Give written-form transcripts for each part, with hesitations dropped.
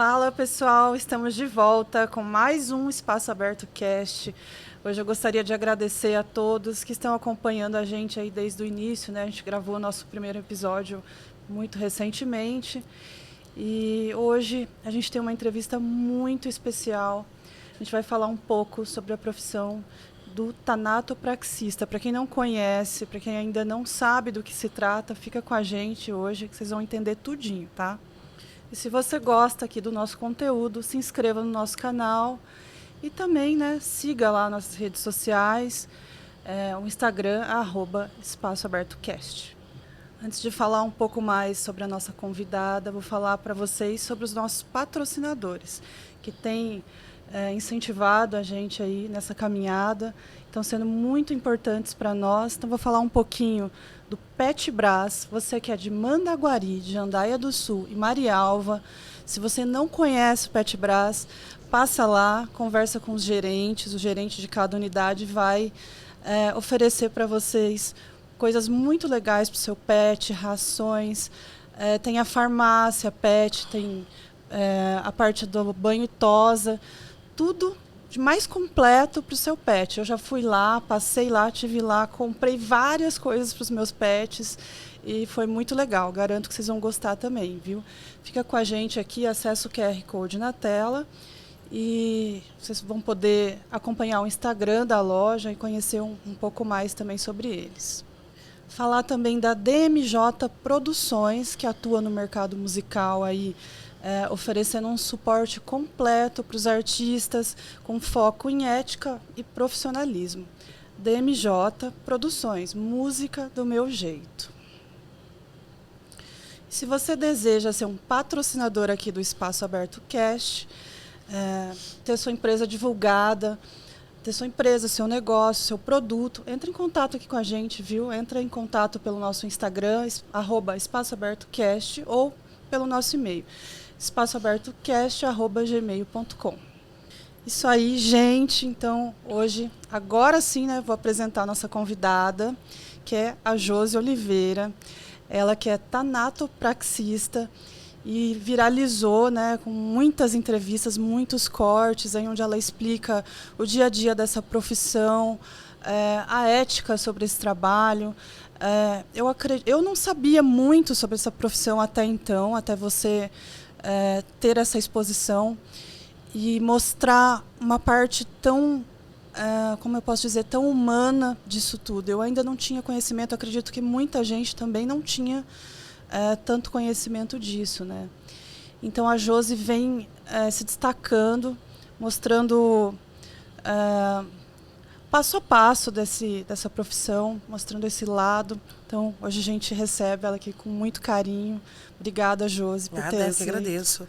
Fala pessoal, estamos de volta com mais um Espaço Aberto Cast. Hoje eu gostaria de agradecer a todos que estão acompanhando a gente aí desde o início, né? A gente gravou o nosso primeiro episódio muito recentemente e hoje a gente tem uma entrevista muito especial. A gente vai falar um pouco sobre a profissão do tanatopraxista. Para quem não conhece, para quem ainda não sabe do que se trata, fica com a gente hoje que vocês vão entender tudinho, tá? E se você gosta aqui do nosso conteúdo, se inscreva no nosso canal e também, né, siga lá nas redes sociais, o Instagram, @espaçoabertocast. Antes de falar um pouco mais sobre a nossa convidada, vou falar para vocês sobre os nossos patrocinadores, que têm incentivado a gente aí nessa caminhada, estão sendo muito importantes para nós. Então vou falar um pouquinho do Petbras. Você que é de Mandaguari, de Jandaia do Sul e Marialva, se você não conhece o Petbras, passa lá, conversa com os gerentes, o gerente de cada unidade vai oferecer para vocês coisas muito legais para o seu pet, rações, tem a farmácia pet, tem a parte do banho e tosa, tudo de mais completo para o seu pet. Eu já fui lá, passei lá, estive lá, comprei várias coisas para os meus pets e foi muito legal. Garanto que vocês vão gostar também, viu? Fica com a gente aqui, acessa o QR Code na tela e vocês vão poder acompanhar o Instagram da loja e conhecer um pouco mais também sobre eles. Falar também da DMJ Produções, que atua no mercado musical aí, oferecendo um suporte completo para os artistas, com foco em ética e profissionalismo. DMJ Produções, música do meu jeito. Se você deseja ser um patrocinador aqui do Espaço Aberto Cast, ter sua empresa divulgada, ter sua empresa, seu negócio, seu produto, entre em contato aqui com a gente, viu? Entra em contato pelo nosso Instagram, @espaçoabertocast, ou pelo nosso e-mail, espaçoabertocast@gmail.com. Isso aí, gente. Então, hoje, agora sim, né, vou apresentar a nossa convidada, que é a Josi Oliveira. Ela que é tanatopraxista e viralizou, né, com muitas entrevistas, muitos cortes, aí onde ela explica o dia a dia dessa profissão, a ética sobre esse trabalho. Eu não sabia muito sobre essa profissão até então, até você ter essa exposição e mostrar uma parte tão, como eu posso dizer, tão humana disso tudo. Eu ainda não tinha conhecimento, acredito que muita gente também não tinha tanto conhecimento disso, né? Então a Josi vem se destacando, mostrando passo a passo dessa profissão, mostrando esse lado. Então hoje a gente recebe ela aqui com muito carinho. Obrigada, Josi, por ter Eu que agradeço.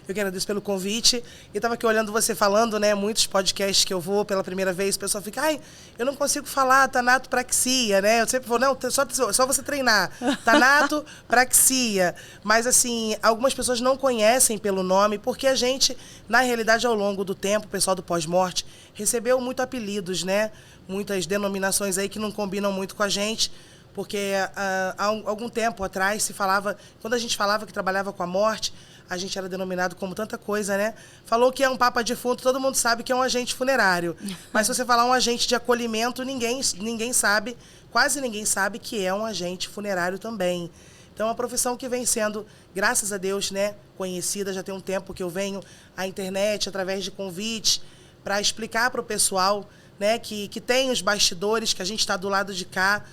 Eu que agradeço pelo convite. Eu estava aqui olhando você falando, né? Muitos podcasts que eu vou pela primeira vez, o pessoal fica, eu não consigo falar tanatopraxia, né? Eu sempre vou, não, só você treinar. Tanatopraxia. Mas, assim, algumas pessoas não conhecem pelo nome, porque a gente, na realidade, ao longo do tempo, o pessoal do pós-morte, recebeu muitos apelidos, né? Muitas denominações aí que não combinam muito com a gente. Porque há algum tempo atrás se falava, quando a gente falava que trabalhava com a morte, a gente era denominado como tanta coisa, né? Falou que é um papa defunto, todo mundo sabe que é um agente funerário. Mas se você falar um agente de acolhimento, ninguém sabe, quase ninguém sabe que é um agente funerário também. Então é uma profissão que vem sendo, graças a Deus, né, conhecida. Já tem um tempo que eu venho à internet, através de convites, para explicar para o pessoal, né, que tem os bastidores, que a gente está do lado de cá.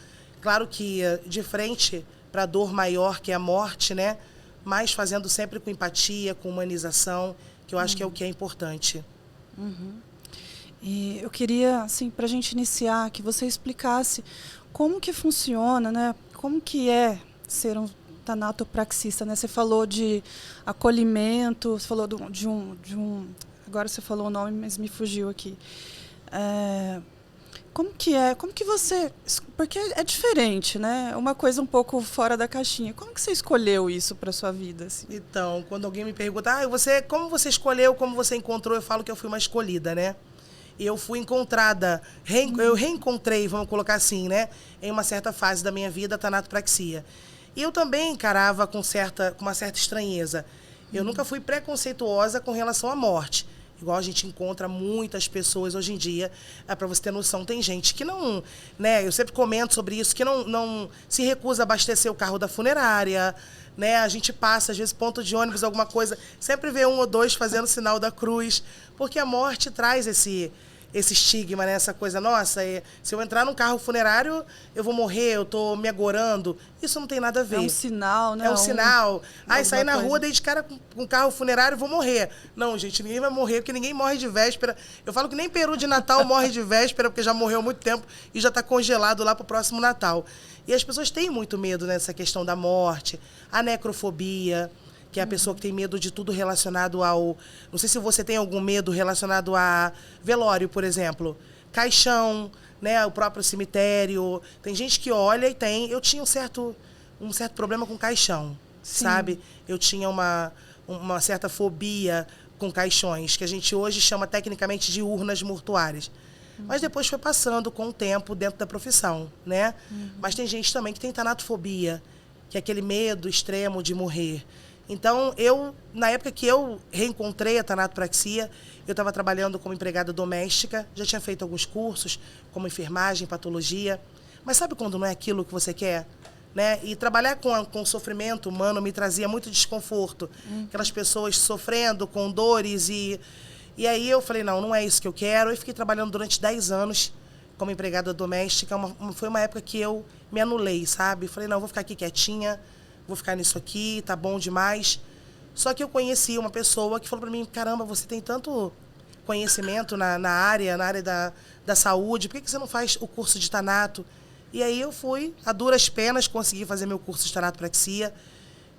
Claro que de frente para a dor maior, que é a morte, né? Mas fazendo sempre com empatia, com humanização, que eu acho que é o que é importante. E eu queria, assim, para a gente iniciar, que você explicasse como que funciona, né? Como que é ser um tanatopraxista, né? Você falou de acolhimento, você falou de um... Agora você falou o nome, mas me fugiu aqui. Como que é? Como que você... Porque é diferente, né? Uma coisa um pouco fora da caixinha. Como que você escolheu isso para sua vida? Assim? Então, quando alguém me pergunta, como você escolheu, como você encontrou, eu falo que eu fui uma escolhida, né? E eu fui encontrada, eu reencontrei, vamos colocar assim, né? Em uma certa fase da minha vida, a tanatopraxia. E eu também encarava com uma certa estranheza. Eu nunca fui preconceituosa com relação à morte. Igual a gente encontra muitas pessoas hoje em dia, para você ter noção, tem gente que não, né, eu sempre comento sobre isso, que não se recusa a abastecer o carro da funerária, né, a gente passa, às vezes, ponto de ônibus, alguma coisa, sempre vê um ou dois fazendo o sinal da cruz, porque a morte traz esse estigma, né? Essa coisa, nossa, se eu entrar num carro funerário, eu vou morrer, eu tô me agorando. Isso não tem nada a ver. É um sinal, né? É um sinal. Sair na coisa. rua, dei de cara com um carro funerário, vou morrer. Não, gente, ninguém vai morrer, porque ninguém morre de véspera. Eu falo que nem peru de Natal morre de véspera, porque já morreu há muito tempo e já está congelado lá pro próximo Natal. E as pessoas têm muito medo nessa questão da morte, a necrofobia, que é a pessoa que tem medo de tudo relacionado ao... Não sei se você tem algum medo relacionado a velório, por exemplo. Caixão, né, o próprio cemitério. Tem gente que olha e tem... Eu tinha um certo problema com caixão, sabe? Eu tinha uma certa fobia com caixões, que a gente hoje chama tecnicamente de urnas mortuárias. Mas depois foi passando com o tempo dentro da profissão, né? Mas tem gente também que tem tanatofobia, que é aquele medo extremo de morrer. Então, na época que eu reencontrei a tanatopraxia, eu estava trabalhando como empregada doméstica, já tinha feito alguns cursos, como enfermagem, patologia. Mas sabe quando não é aquilo que você quer? Né? E trabalhar com o sofrimento humano me trazia muito desconforto. Aquelas pessoas sofrendo com dores e aí eu falei, não é isso que eu quero. Eu fiquei trabalhando durante 10 anos como empregada doméstica. Foi uma época que eu me anulei, sabe? Falei, não, vou ficar aqui quietinha, vou ficar nisso aqui, tá bom demais. Só que eu conheci uma pessoa que falou para mim, caramba, você tem tanto conhecimento na área da saúde, por que você não faz o curso de tanato? E aí eu fui, a duras penas, consegui fazer meu curso de tanatopraxia.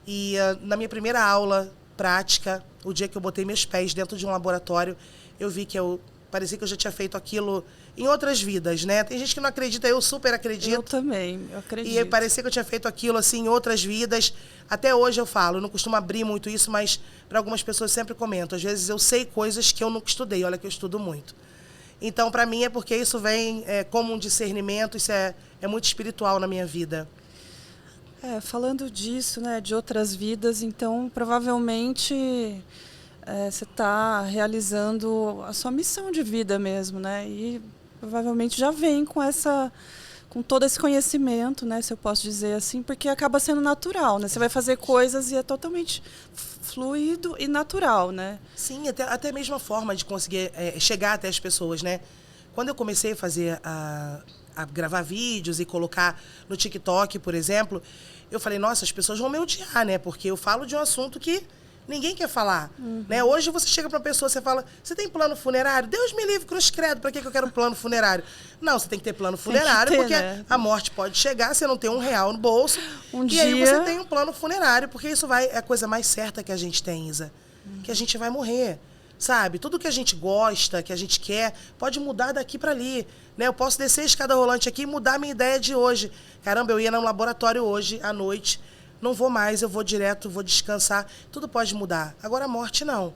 E na minha primeira aula prática, o dia que eu botei meus pés dentro de um laboratório, eu vi que parecia que eu já tinha feito aquilo em outras vidas, né? Tem gente que não acredita, eu super acredito. Eu também, eu acredito. E parecia que eu tinha feito aquilo assim em outras vidas. Até hoje eu falo, eu não costumo abrir muito isso, mas para algumas pessoas sempre comento. Às vezes eu sei coisas que eu nunca estudei, olha que eu estudo muito. Então, para mim, é porque isso vem como um discernimento, isso é muito espiritual na minha vida. Falando disso, né, de outras vidas, então, provavelmente você está realizando a sua missão de vida mesmo, né? E provavelmente já vem com todo esse conhecimento, né, se eu posso dizer assim, porque acaba sendo natural, né? Você vai fazer coisas e é totalmente fluido e natural, né? Sim, até mesmo a forma de conseguir chegar até as pessoas, né? Quando eu comecei a fazer a gravar vídeos e colocar no TikTok, por exemplo, eu falei, nossa, as pessoas vão me odiar, né? Porque eu falo de um assunto que ninguém quer falar. Né? Hoje você chega para uma pessoa, você fala, você tem plano funerário? Deus me livre, cruz credo, para que eu quero plano funerário? Não, você tem que ter plano funerário, porque a morte pode chegar, você não tem R$1 no bolso, aí você tem um plano funerário, porque isso é a coisa mais certa que a gente tem, Isa, que a gente vai morrer. Sabe? Tudo que a gente gosta, que a gente quer, pode mudar daqui para ali. Né? Eu posso descer a escada rolante aqui e mudar a minha ideia de hoje. Caramba, eu ia no laboratório hoje, à noite, não vou mais, eu vou direto, vou descansar. Tudo pode mudar. Agora a morte não.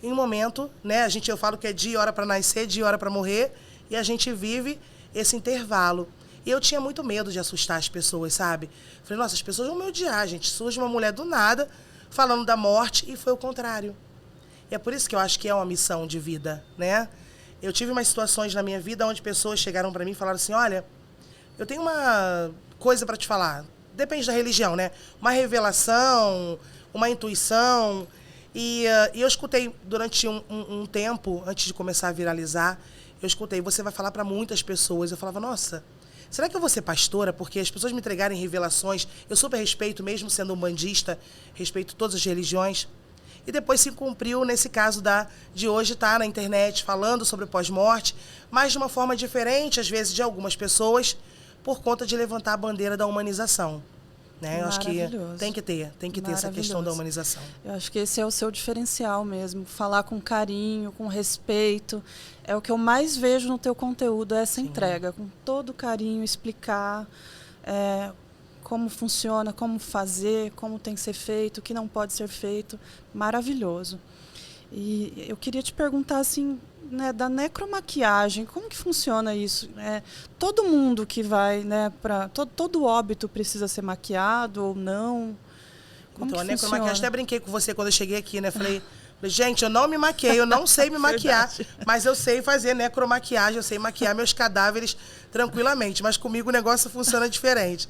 Em um momento, né, eu falo que é dia e hora para nascer, dia e hora para morrer, e a gente vive esse intervalo. E eu tinha muito medo de assustar as pessoas, sabe? Falei, nossa, as pessoas vão me odiar, gente. Surge uma mulher do nada falando da morte, e foi o contrário. E é por isso que eu acho que é uma missão de vida, né? Eu tive umas situações na minha vida onde pessoas chegaram para mim e falaram assim, olha, eu tenho uma coisa para te falar. Depende da religião, né? Uma revelação, uma intuição. E eu escutei durante um tempo, antes de começar a viralizar, eu escutei, você vai falar para muitas pessoas. Eu falava, nossa, será que eu vou ser pastora? Porque as pessoas me entregarem revelações, eu super respeito, mesmo sendo umbandista, respeito todas as religiões. E depois se cumpriu, nesse caso de hoje, estar na internet falando sobre o pós-morte, mas de uma forma diferente, às vezes, de algumas pessoas, por conta de levantar a bandeira da humanização. Né? Eu acho que tem que ter essa questão da humanização. Eu acho que esse é o seu diferencial mesmo, falar com carinho, com respeito. É o que eu mais vejo no teu conteúdo, essa entrega, com todo carinho, explicar como funciona, como fazer, como tem que ser feito, o que não pode ser feito. Maravilhoso. E eu queria te perguntar, assim, né, da necromaquiagem, como que funciona isso? Todo mundo que vai, né, todo óbito precisa ser maquiado ou não? Como então, que a necromaquiagem, funciona? até brinquei com você quando eu cheguei aqui, né? Falei, gente, eu não me maquiei, eu não sei me maquiar, mas eu sei fazer necromaquiagem, eu sei maquiar meus cadáveres tranquilamente, mas comigo o negócio funciona diferente.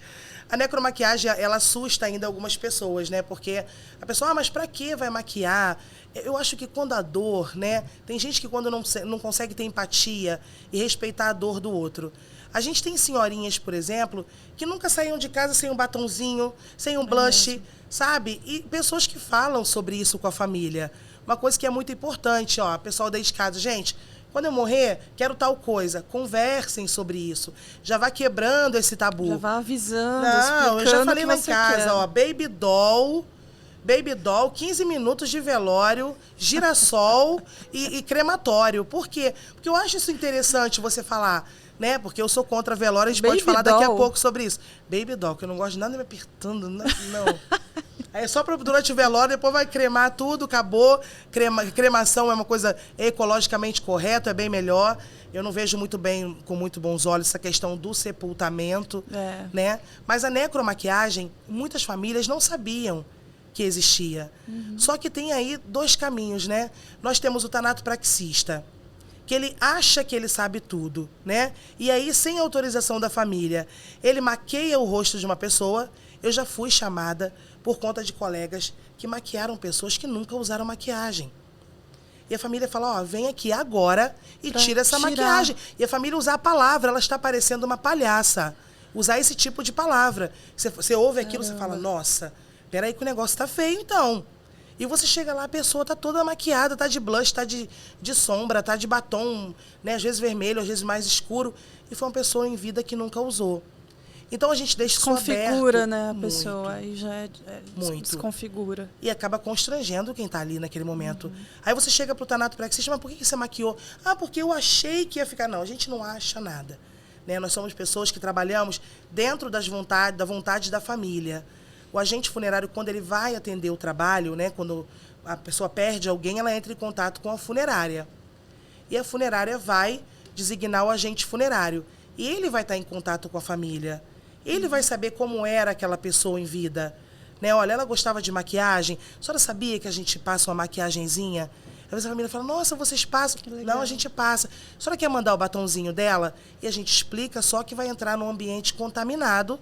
A necromaquiagem, ela assusta ainda algumas pessoas, né? Porque a pessoa, mas pra que vai maquiar? Eu acho que quando a dor, né? Tem gente que quando não consegue ter empatia e respeitar a dor do outro. A gente tem senhorinhas, por exemplo, que nunca saíam de casa sem um batonzinho, sem um blush, sabe? E pessoas que falam sobre isso com a família. Uma coisa que é muito importante, ó, pessoal da casa, gente, quando eu morrer, quero tal coisa. Conversem sobre isso. Já vá quebrando esse tabu. Já vai avisando, Não, eu já explicando falei o lá que em você casa, quer. ó, Baby doll, 15 minutos de velório, girassol e crematório. Por quê? Porque eu acho isso interessante você falar, né? Porque eu sou contra velório, a gente pode Baby falar daqui a doll. pouco sobre isso. Baby doll, que eu não gosto de nada me apertando, não. Aí é só durante o velório, depois vai cremar tudo, acabou. Cremação é uma coisa ecologicamente correta, é bem melhor. Eu não vejo muito bem, com muito bons olhos, essa questão do sepultamento, né? Mas a necromaquiagem, muitas famílias não sabiam que existia. Só que tem aí dois caminhos, né? Nós temos o tanatopraxista, que ele acha que ele sabe tudo, né? E aí, sem autorização da família, ele maqueia o rosto de uma pessoa. Eu já fui chamada por conta de colegas que maquiaram pessoas que nunca usaram maquiagem. E a família fala, ó, vem aqui agora e tira essa maquiagem. E a família usar a palavra, ela está parecendo uma palhaça. Usar esse tipo de palavra. Você ouve aquilo, você fala, nossa, peraí que o negócio tá feio, então. E você chega lá, a pessoa tá toda maquiada, tá de blush, tá de sombra, tá de batom, né? Às vezes vermelho, às vezes mais escuro. E foi uma pessoa em vida que nunca usou. Então a gente deixa isso aberto. Desconfigura, né, a pessoa. Aí já muito. Desconfigura. E acaba constrangendo quem tá ali naquele momento. Aí você chega pro tanatopraxista, mas por que você maquiou? Ah, porque eu achei que ia ficar. Não, a gente não acha nada. Né? Nós somos pessoas que trabalhamos dentro da vontade da família. O agente funerário, quando ele vai atender o trabalho, né, quando a pessoa perde alguém, ela entra em contato com a funerária. E a funerária vai designar o agente funerário. E ele vai estar em contato com a família. Ele vai saber como era aquela pessoa em vida. Né? Olha, ela gostava de maquiagem. A senhora sabia que a gente passa uma maquiagenzinha? Às vezes a família fala, nossa, vocês passam. Não, a gente passa. A senhora quer mandar o batonzinho dela? E a gente explica só que vai entrar num ambiente contaminado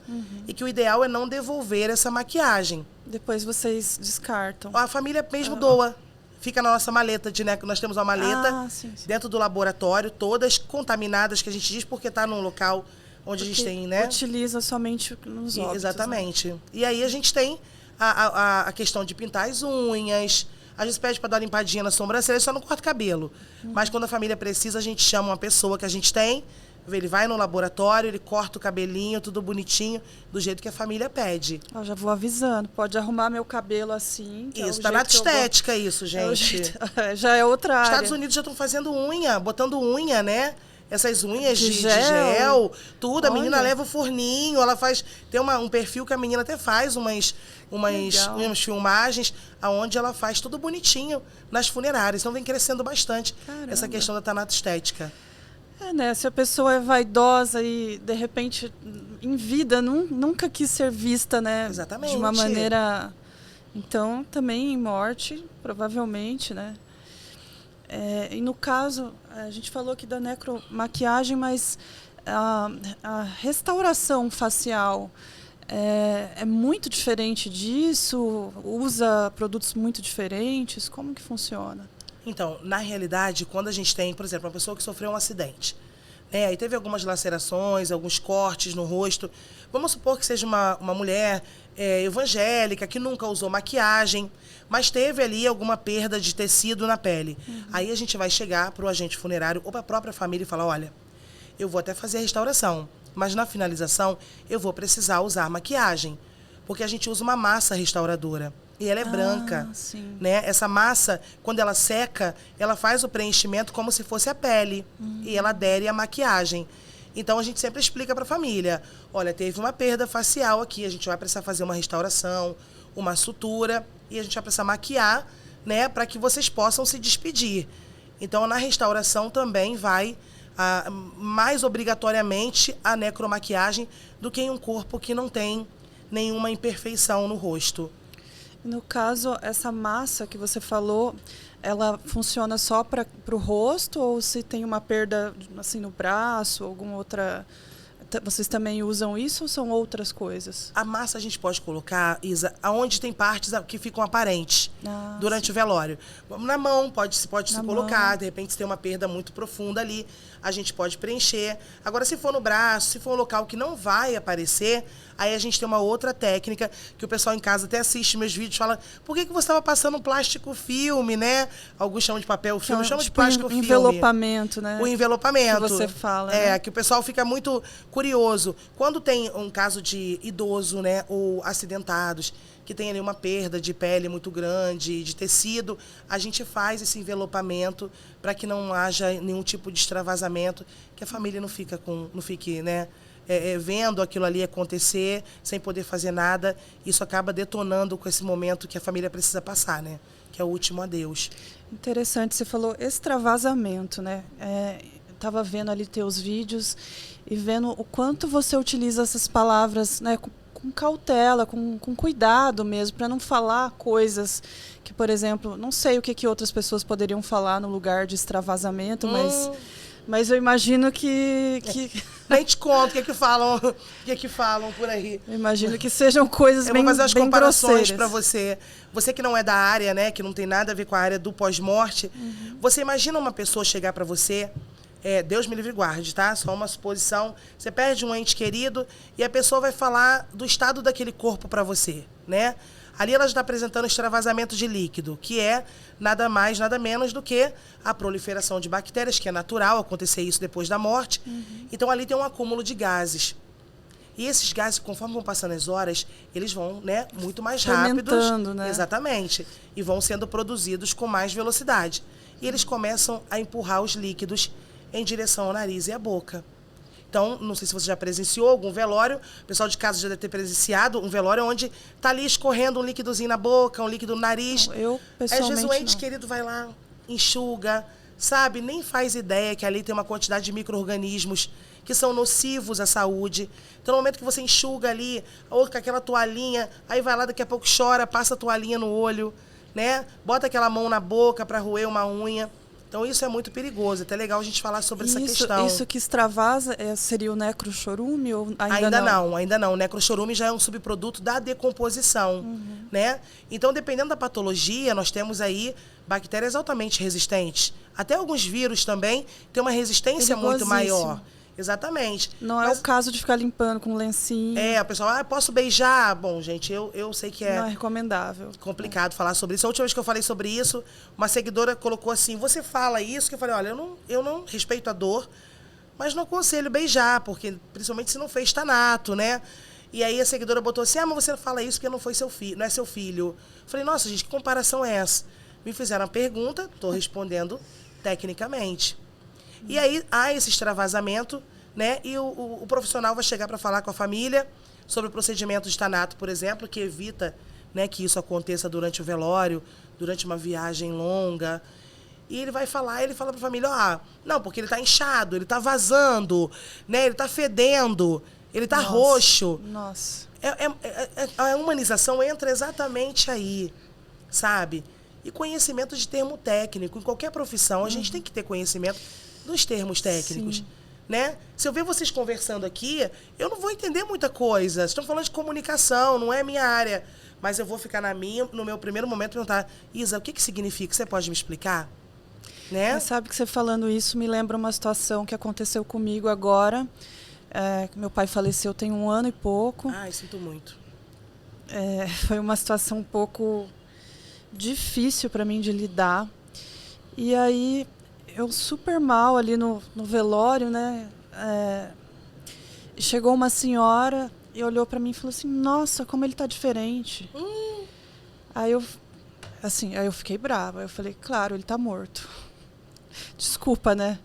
e que o ideal é não devolver essa maquiagem. Depois vocês descartam. A família mesmo doa. Fica na nossa maleta, nós temos uma maleta sim. dentro do laboratório, todas contaminadas, que a gente diz porque está num local onde a gente tem, né? Utiliza somente nos óbitos. Exatamente. Né? E aí a gente tem a questão de pintar as unhas. A gente pede para dar uma limpadinha na sobrancelha, só não corta cabelo. Mas quando a família precisa, a gente chama uma pessoa que a gente tem, ele vai no laboratório, ele corta o cabelinho, tudo bonitinho, do jeito que a família pede. Eu já vou avisando, pode arrumar meu cabelo assim. Isso, tá na estética isso, gente. Já é outra área. Estados Unidos já estão fazendo unha, botando unha, né? Essas unhas de gel, tudo. A menina leva o forninho, ela faz... Tem um perfil que a menina até faz umas filmagens onde ela faz tudo bonitinho nas funerárias. Então vem crescendo bastante essa questão da tanatoestética. Né? Se a pessoa é vaidosa e, de repente, em vida, nunca quis ser vista, né? Exatamente. De uma maneira... Então, também em morte, provavelmente, né? E no caso, a gente falou aqui da necromaquiagem, mas a restauração facial é muito diferente disso? Usa produtos muito diferentes? Como que funciona? Então, na realidade, quando a gente tem, por exemplo, uma pessoa que sofreu um acidente, né, aí teve algumas lacerações, alguns cortes no rosto, vamos supor que seja uma mulher evangélica, que nunca usou maquiagem, mas teve ali alguma perda de tecido na pele. Aí a gente vai chegar para o agente funerário ou para a própria família e falar, olha, eu vou até fazer a restauração, mas na finalização eu vou precisar usar maquiagem, porque a gente usa uma massa restauradora. E ela é branca, né? Essa massa, quando ela seca, ela faz o preenchimento como se fosse a pele. E ela adere à maquiagem. Então, a gente sempre explica para a família, olha, teve uma perda facial aqui, a gente vai precisar fazer uma restauração, uma sutura, e a gente vai precisar maquiar, né, para que vocês possam se despedir. Então, na restauração também vai mais obrigatoriamente a necromaquiagem do que em um corpo que não tem nenhuma imperfeição no rosto. No caso, essa massa que você falou, ela funciona só para o rosto ou se tem uma perda assim no braço, alguma outra... Vocês também usam isso ou são outras coisas? A massa a gente pode colocar, Isa, aonde tem partes que ficam aparentes durante o velório. Na mão pode se colocar, de repente se tem uma perda muito profunda ali, a gente pode preencher. Agora, se for no braço, se for um local que não vai aparecer, aí a gente tem uma outra técnica que o pessoal em casa até assiste meus vídeos e fala: por que você estava passando um plástico filme, né? Alguns chamam de papel filme, chamam de plástico filme. O envelopamento, né? O envelopamento. Que você fala. É, né? que o pessoal fica muito curioso. Quando tem um caso de idoso, né, ou acidentados, que tem ali uma perda de pele muito grande, de tecido, a gente faz esse envelopamento para que não haja nenhum tipo de extravasamento, que a família não fique, né, vendo aquilo ali acontecer, sem poder fazer nada. Isso acaba detonando com esse momento que a família precisa passar, né, que é o último adeus. Interessante, você falou extravasamento, né? Estava vendo ali teus vídeos e vendo o quanto você utiliza essas palavras, né, com cautela, com cuidado mesmo, para não falar coisas que, por exemplo, não sei o que outras pessoas poderiam falar no lugar de extravasamento, mas eu imagino que... Nem te conto o que falam por aí. Eu imagino que sejam coisas bem grosseiras. Eu vou fazer as comparações para você. Você que não é da área, né, que não tem nada a ver com a área do pós-morte, você imagina uma pessoa chegar para você... Deus me livre e guarde, tá? Só uma suposição. Você perde um ente querido e a pessoa vai falar do estado daquele corpo para você, né? Ali ela está apresentando extravasamento de líquido, que é nada mais, nada menos do que a proliferação de bactérias, que é natural acontecer isso depois da morte. Então ali tem um acúmulo de gases. E esses gases, conforme vão passando as horas, eles vão, né, muito mais rápidos. Né? Exatamente. E vão sendo produzidos com mais velocidade. E eles começam a empurrar os líquidos em direção ao nariz e à boca. Então, não sei se você já presenciou algum velório, o pessoal de casa já deve ter presenciado um velório onde está ali escorrendo um líquidozinho na boca, um líquido no nariz. Não, eu, pessoalmente, às vezes o ente querido vai lá, enxuga, sabe? Nem faz ideia que ali tem uma quantidade de micro-organismos que são nocivos à saúde. Então, no momento que você enxuga ali, ou com aquela toalhinha, aí vai lá, daqui a pouco chora, passa a toalhinha no olho, né? Bota aquela mão na boca para roer uma unha. Então, isso é muito perigoso. É até legal a gente falar sobre essa questão. Isso que extravasa seria o necrochorume ou ainda não? Ainda não. O necrochorume já é um subproduto da decomposição, né? Então, dependendo da patologia, nós temos aí bactérias altamente resistentes. Até alguns vírus também têm uma resistência muito maior. Exatamente. Não é o caso de ficar limpando com lencinho. O pessoal, posso beijar? Bom, gente, eu sei que não é recomendável. Complicado falar sobre isso. A última vez que eu falei sobre isso, uma seguidora colocou assim: você fala isso? Que eu falei: olha, eu não respeito a dor, mas não aconselho beijar, porque principalmente se não fez tanato, né? E aí a seguidora botou assim: mas você fala isso porque não foi seu filho, não é seu filho. Eu falei: nossa, gente, que comparação é essa? Me fizeram a pergunta, estou respondendo tecnicamente. E aí há esse extravasamento, né? E o profissional vai chegar para falar com a família sobre o procedimento de tanato, por exemplo, que evita, né, que isso aconteça durante o velório, durante uma viagem longa. E ele vai falar, ele fala para a família: não, porque ele está inchado, ele está vazando, né? Ele está fedendo, ele está roxo. Nossa. A humanização entra exatamente aí, sabe? E conhecimento de termo técnico. Em qualquer profissão, a gente tem que ter conhecimento dos termos técnicos, né? Se eu ver vocês conversando aqui, eu não vou entender muita coisa. Estão falando de comunicação, não é minha área. Mas eu vou ficar no meu primeiro momento, perguntar: Isa, o que significa? Você pode me explicar? Né? Mas sabe que você falando isso me lembra uma situação que aconteceu comigo agora. Meu pai faleceu tem 1 ano e pouco. Ai, sinto muito. Foi uma situação um pouco difícil para mim de lidar. E aí... eu super mal ali no velório, né? Chegou uma senhora e olhou para mim e falou assim: nossa, como ele tá diferente. Aí eu fiquei brava. Eu falei: claro, ele tá morto. Desculpa, né?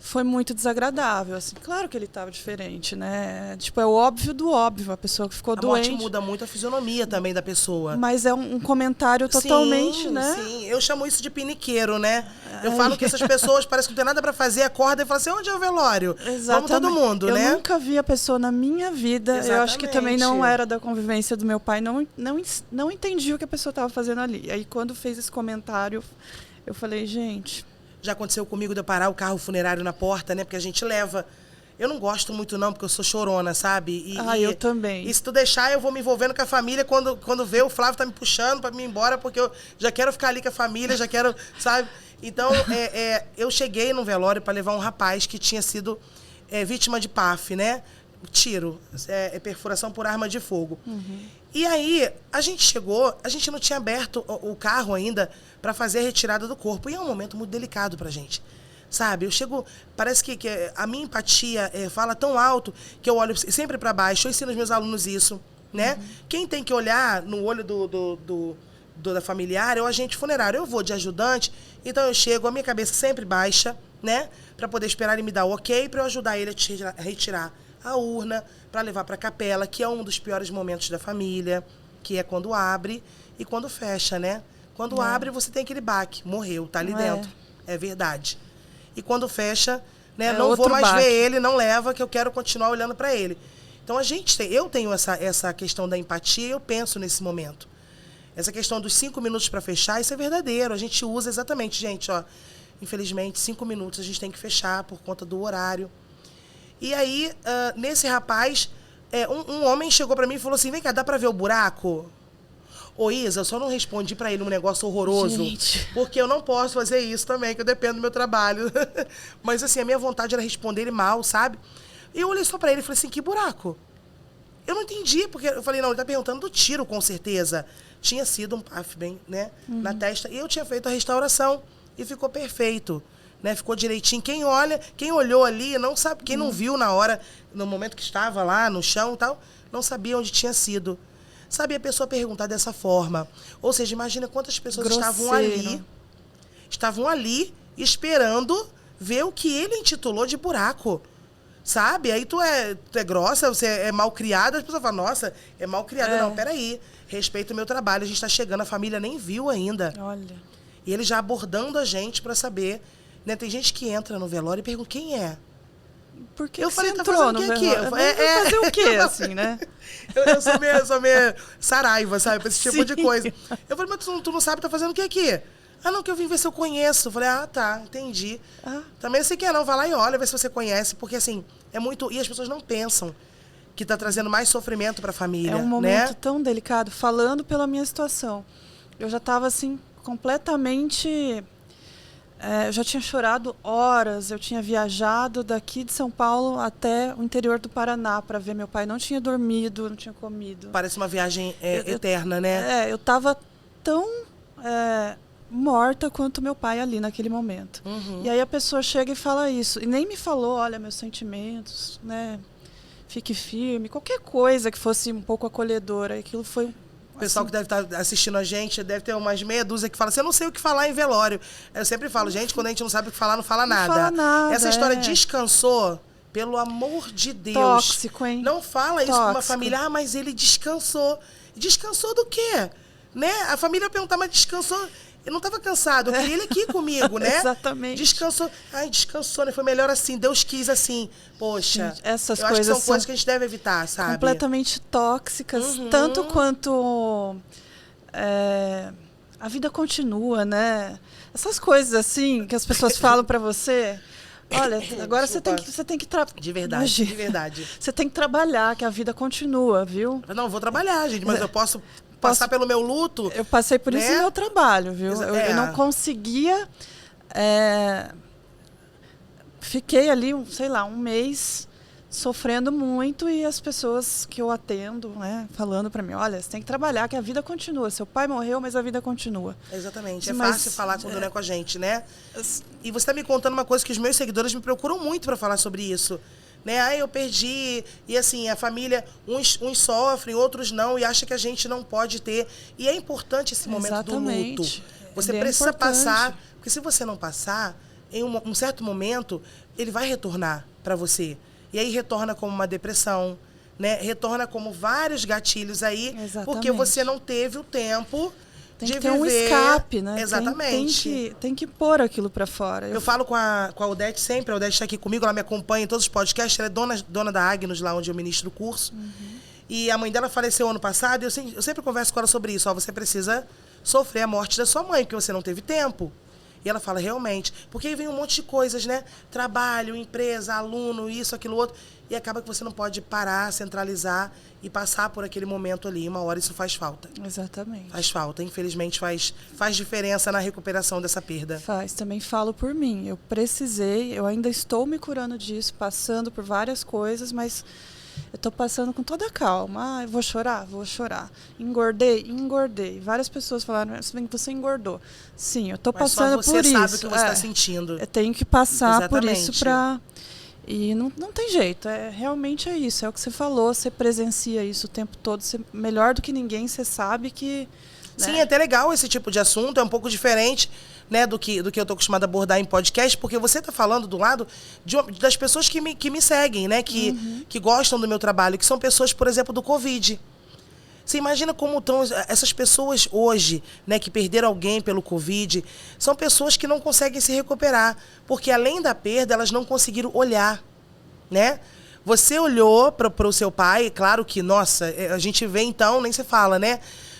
foi muito desagradável, assim. Claro que ele estava diferente, né? Tipo, é o óbvio do óbvio, a pessoa que ficou doente. A morte muda muito a fisionomia também da pessoa. Mas é um comentário totalmente, né? Sim, eu chamo isso de piniqueiro, né? Eu falo que essas pessoas parecem que não tem nada pra fazer, acorda e fala assim, onde é o velório? Exatamente. Vamos todo mundo, eu né? Eu nunca vi a pessoa na minha vida, Exatamente. eu acho que também não era da convivência do meu pai, não entendi o que a pessoa estava fazendo ali. Aí quando fez esse comentário, eu falei, gente... Já aconteceu comigo de eu parar o carro funerário na porta, né? Porque a gente leva... Eu não gosto muito não, porque eu sou chorona, sabe? Eu também. E se tu deixar, eu vou me envolvendo com a família. Quando vê, o Flávio tá me puxando pra mim ir embora, porque eu já quero ficar ali com a família, já quero, sabe? Então, eu cheguei no velório para levar um rapaz que tinha sido vítima de PAF, né? Tiro, perfuração por arma de fogo. Uhum. E aí, a gente chegou, a gente não tinha aberto o carro ainda para fazer a retirada do corpo. E é um momento muito delicado pra gente. Sabe, eu chego, parece que a minha empatia fala tão alto que eu olho sempre para baixo, eu ensino os meus alunos isso, né? Uhum. Quem tem que olhar no olho da familiar é o agente funerário. Eu vou de ajudante, então eu chego, a minha cabeça sempre baixa, né? Para poder esperar ele me dar o ok, para eu ajudar ele a retirar a urna, para levar para a capela, que é um dos piores momentos da família, que é quando abre e quando fecha, né? Quando abre, você tem aquele baque, morreu, tá ali dentro. É verdade. E quando fecha, né, não vou mais ver ele, não leva, que eu quero continuar olhando para ele. Então eu tenho essa questão da empatia, eu penso nesse momento. Essa questão dos 5 minutos para fechar, isso é verdadeiro. A gente usa exatamente, gente, ó. Infelizmente, 5 minutos a gente tem que fechar por conta do horário. E aí, nesse rapaz, um homem chegou para mim e falou assim, vem cá, dá para ver o buraco? Ô, Isa, eu só não respondi pra ele um negócio horroroso, gente, porque eu não posso fazer isso também, que eu dependo do meu trabalho. Mas, assim, a minha vontade era responder ele mal, sabe? E eu olhei só pra ele e falei assim, que buraco? Eu não entendi, porque eu falei, não, ele tá perguntando do tiro, com certeza. Tinha sido um PAF bem, né, na testa. E eu tinha feito a restauração e ficou perfeito, né? Ficou direitinho. Quem olhou ali, não sabe, quem não viu na hora, no momento que estava lá no chão e tal, não sabia onde tinha sido. Sabe, a pessoa perguntar dessa forma. Ou seja, imagina quantas pessoas estavam ali esperando ver o que ele intitulou de buraco. Sabe? Aí tu é grossa, você é mal criada, as pessoas falam, nossa, é mal criada. Não, peraí, respeita o meu trabalho, a gente tá chegando, a família nem viu ainda. Olha. E ele já abordando a gente para saber, né? Tem gente que entra no velório e pergunta, quem é? Por que eu você falei, entrou tá fazendo o que aqui? Fazer o quê, assim, né? eu sou meio saraiva, sabe? Pra esse tipo de coisa. Eu falei, mas tu não sabe, tá fazendo o que aqui? Ah, não, que eu vim ver se eu conheço. Eu falei, tá, entendi. Também você quer não, vai lá e olha, vê se você conhece. Porque, assim, é muito... E as pessoas não pensam que tá trazendo mais sofrimento pra família, é um momento, né? Tão delicado. Falando pela minha situação, eu já tava, assim, completamente... eu já tinha chorado horas, eu tinha viajado daqui de São Paulo até o interior do Paraná para ver meu pai. Não tinha dormido, não tinha comido. Parece uma viagem eterna, né? Eu estava tão morta quanto meu pai ali naquele momento. Uhum. E aí a pessoa chega e fala isso. E nem me falou, olha, meus sentimentos, né? Fique firme. Qualquer coisa que fosse um pouco acolhedora. Aquilo foi... O pessoal que deve estar assistindo a gente, deve ter umas meia dúzia que fala assim, eu não sei o que falar em velório. Eu sempre falo, gente, quando a gente não sabe o que falar, não fala nada. Não fala nada. Essa história descansou, pelo amor de Deus. Tóxico, hein? Não fala isso com uma família, mas ele descansou. Descansou do quê? Né? A família perguntar, mas descansou... Eu não estava cansado, eu queria ele aqui comigo, né? Exatamente. Descansou. Ai, descansou, né? Foi melhor assim, Deus quis assim. Poxa, gente, essas eu coisas acho que são coisas que a gente deve evitar, sabe? Completamente tóxicas, tanto quanto a vida continua, né? Essas coisas assim que as pessoas falam para você. Olha, agora você tem que De verdade, de verdade. Você tem que trabalhar, que a vida continua, viu? Não, vou trabalhar, gente, mas eu posso passar pelo meu luto. Eu passei por isso no meu trabalho, viu? Eu não conseguia... Fiquei ali, sei lá, um mês sofrendo muito e as pessoas que eu atendo, né, falando para mim, olha, você tem que trabalhar, que a vida continua. Seu pai morreu, mas a vida continua. Exatamente. É fácil falar quando não é com a gente, né? E você está me contando uma coisa que os meus seguidores me procuram muito para falar sobre isso. Né? Eu perdi, e assim, a família, uns sofrem, outros não, e acha que a gente não pode ter. E é importante esse momento do luto. Você precisa passar, porque se você não passar, em um certo momento, ele vai retornar para você. E aí retorna como uma depressão, né? Retorna como vários gatilhos aí, Exatamente. porque você não teve o tempo de ter viver. Um escape, né? Exatamente. Tem que pôr aquilo para fora. Eu falo com a Odete sempre, a Odete está aqui comigo, ela me acompanha em todos os podcasts, ela é dona da Agnos, lá onde eu ministro o curso. E a mãe dela faleceu ano passado, e eu sempre converso com ela sobre isso. Ó, você precisa sofrer a morte da sua mãe, porque você não teve tempo. E ela fala, realmente. Porque aí vem um monte de coisas, né? Trabalho, empresa, aluno, isso, aquilo, outro. E acaba que você não pode parar, centralizar e passar por aquele momento ali. Uma hora isso faz falta. Exatamente. Faz falta. Infelizmente faz diferença na recuperação dessa perda. Faz. Também falo por mim. Eu ainda estou me curando disso, passando por várias coisas, mas eu estou passando com toda a calma. Eu vou chorar? Vou chorar. Engordei? Engordei. Várias pessoas falaram, você engordou. Sim, eu estou passando por isso. Mas só você sabe o que você está sentindo. Eu tenho que passar por isso Exatamente. E não tem jeito, realmente é isso, é o que você falou, você presencia isso o tempo todo, você, melhor do que ninguém, você sabe que... Né? Sim, é até legal esse tipo de assunto, é um pouco diferente, né, do que eu estou acostumada a abordar em podcast, porque você está falando do lado das pessoas que me seguem, né, que gostam do meu trabalho, que são pessoas, por exemplo, do Covid. Você imagina como estão essas pessoas hoje, né, que perderam alguém pelo Covid, são pessoas que não conseguem se recuperar, porque além da perda, elas não conseguiram olhar, né? Você olhou para o seu pai, claro que, nossa, a gente vê então, nem se fala, né?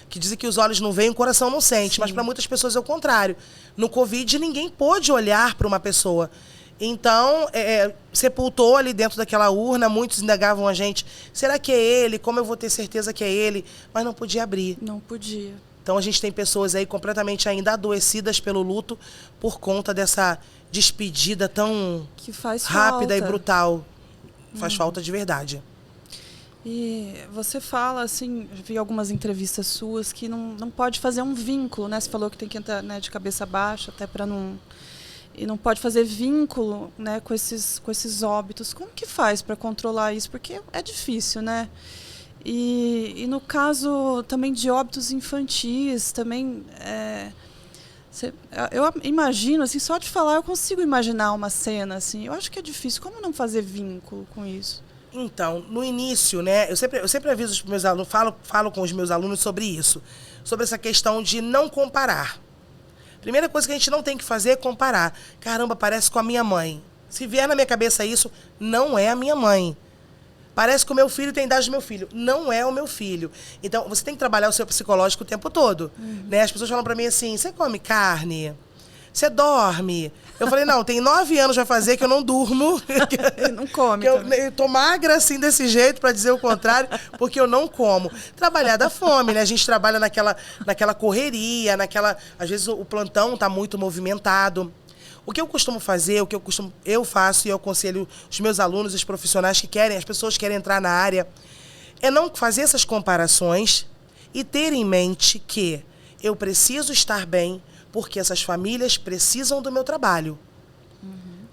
Que dizem que os olhos não veem, o coração não sente, mas para muitas pessoas é o contrário. No Covid, ninguém pôde olhar para uma pessoa. Então, sepultou ali dentro daquela urna, muitos indagavam a gente, será que é ele? Como eu vou ter certeza que é ele? Mas não podia abrir. Não podia. Então, a gente tem pessoas aí completamente ainda adoecidas pelo luto por conta dessa despedida tão que faz rápida falta. E brutal. Faz falta de verdade. E você fala, assim, vi algumas entrevistas suas, que não pode fazer um vínculo, né? Você falou que tem que entrar, né, de cabeça baixa, até para não... E não pode fazer vínculo, né, com esses óbitos. Como que faz para controlar isso? Porque é difícil, né? E no caso também de óbitos infantis, também... eu imagino, assim, só de falar eu consigo imaginar uma cena, assim. Eu acho que é difícil. Como não fazer vínculo com isso? Então, no início, né, eu sempre aviso os meus alunos, falo com os meus alunos sobre isso, sobre essa questão de não comparar. Primeira coisa que a gente não tem que fazer é comparar. Caramba, parece com a minha mãe. Se vier na minha cabeça isso, não é a minha mãe. Parece que o meu filho tem a idade do meu filho. Não é o meu filho. Então, você tem que trabalhar o seu psicológico o tempo todo. Né? As pessoas falam pra mim assim, você come carne? Você dorme? Eu falei, não, tem 9 anos vai fazer que eu não durmo. Não come. Eu tô magra assim desse jeito, para dizer o contrário, porque eu não como. Trabalhar da fome, né? A gente trabalha naquela correria, às vezes o plantão tá muito movimentado. O que eu costumo fazer, eu faço e eu aconselho os meus alunos, os profissionais as pessoas que querem entrar na área, é não fazer essas comparações e ter em mente que eu preciso estar bem, porque essas famílias precisam do meu trabalho.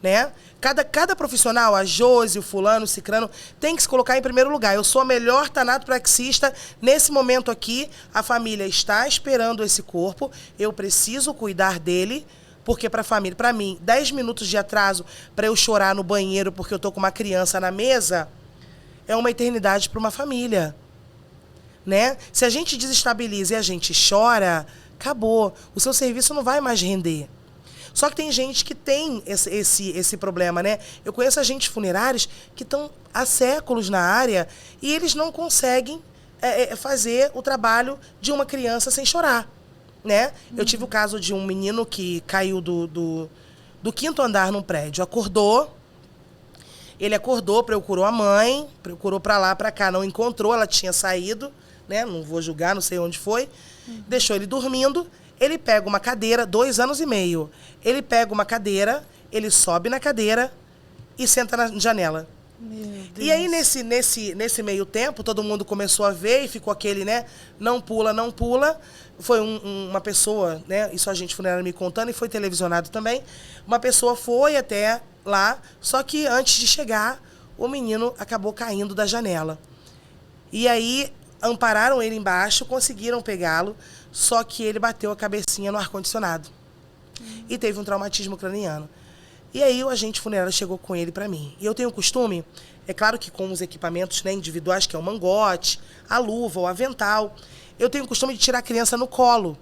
Né? Cada profissional, a Josi, o fulano, o cicrano, tem que se colocar em primeiro lugar. Eu sou a melhor tanatopraxista. Nesse momento aqui, a família está esperando esse corpo. Eu preciso cuidar dele, porque para a família, para mim, 10 minutos de atraso para eu chorar no banheiro porque eu estou com uma criança na mesa, é uma eternidade para uma família. Né? Se a gente desestabiliza e a gente chora, acabou. O seu serviço não vai mais render. Só que tem gente que tem esse problema, né? Eu conheço agentes funerários que estão há séculos na área e eles não conseguem fazer o trabalho de uma criança sem chorar, né? Eu tive o caso de um menino que caiu do 5º andar num prédio. Ele acordou, procurou a mãe, procurou para lá, para cá, não encontrou, ela tinha saído, né? Não vou julgar, não sei onde foi. Deixou ele dormindo. Ele pega uma cadeira, 2 anos e meio. Ele pega uma cadeira, ele sobe na cadeira e senta na janela. Meu Deus. E aí, nesse meio tempo, todo mundo começou a ver e ficou aquele, né? Não pula, não pula. Foi uma pessoa, né? Isso a gente funerária me contando e foi televisionado também. Uma pessoa foi até lá, só que antes de chegar, o menino acabou caindo da janela. E aí, ampararam ele embaixo, conseguiram pegá-lo, só que ele bateu a cabecinha no ar-condicionado. E teve um traumatismo craniano. E aí o agente funerário chegou com ele para mim. E eu tenho o costume, é claro que com os equipamentos, né, individuais, que é o mangote, a luva, o avental, eu tenho o costume de tirar a criança no colo,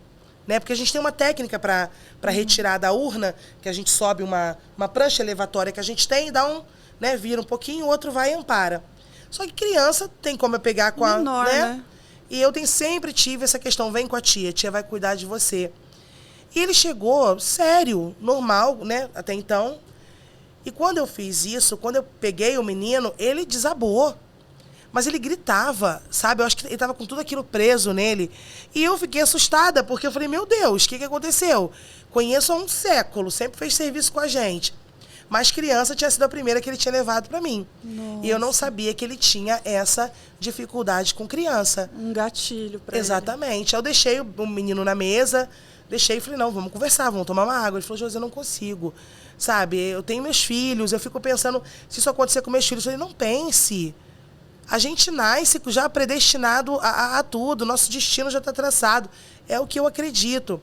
né? Porque a gente tem uma técnica para retirar da urna, que a gente sobe uma prancha elevatória que a gente tem e dá um, né, vira um pouquinho, o outro vai e ampara. Só que criança tem como eu pegar com a, menor, né? E eu sempre tive essa questão, vem com a tia vai cuidar de você. E ele chegou, sério, normal, né, até então. E quando eu fiz isso, quando eu peguei o menino, ele desabou. Mas ele gritava, sabe? Eu acho que ele estava com tudo aquilo preso nele. E eu fiquei assustada, porque eu falei, meu Deus, o que aconteceu? Conheço há um século, sempre fez serviço com a gente. Mas criança tinha sido a primeira que ele tinha levado para mim. Nossa. E eu não sabia que ele tinha essa dificuldade com criança. Um gatilho para ele. Exatamente. Eu deixei o menino na mesa, deixei e falei, não, vamos conversar, vamos tomar uma água. Ele falou, Josi, eu não consigo. Sabe, eu tenho meus filhos, eu fico pensando, se isso acontecer com meus filhos, eu falei, não pense. A gente nasce já predestinado a tudo, nosso destino já está traçado. É o que eu acredito.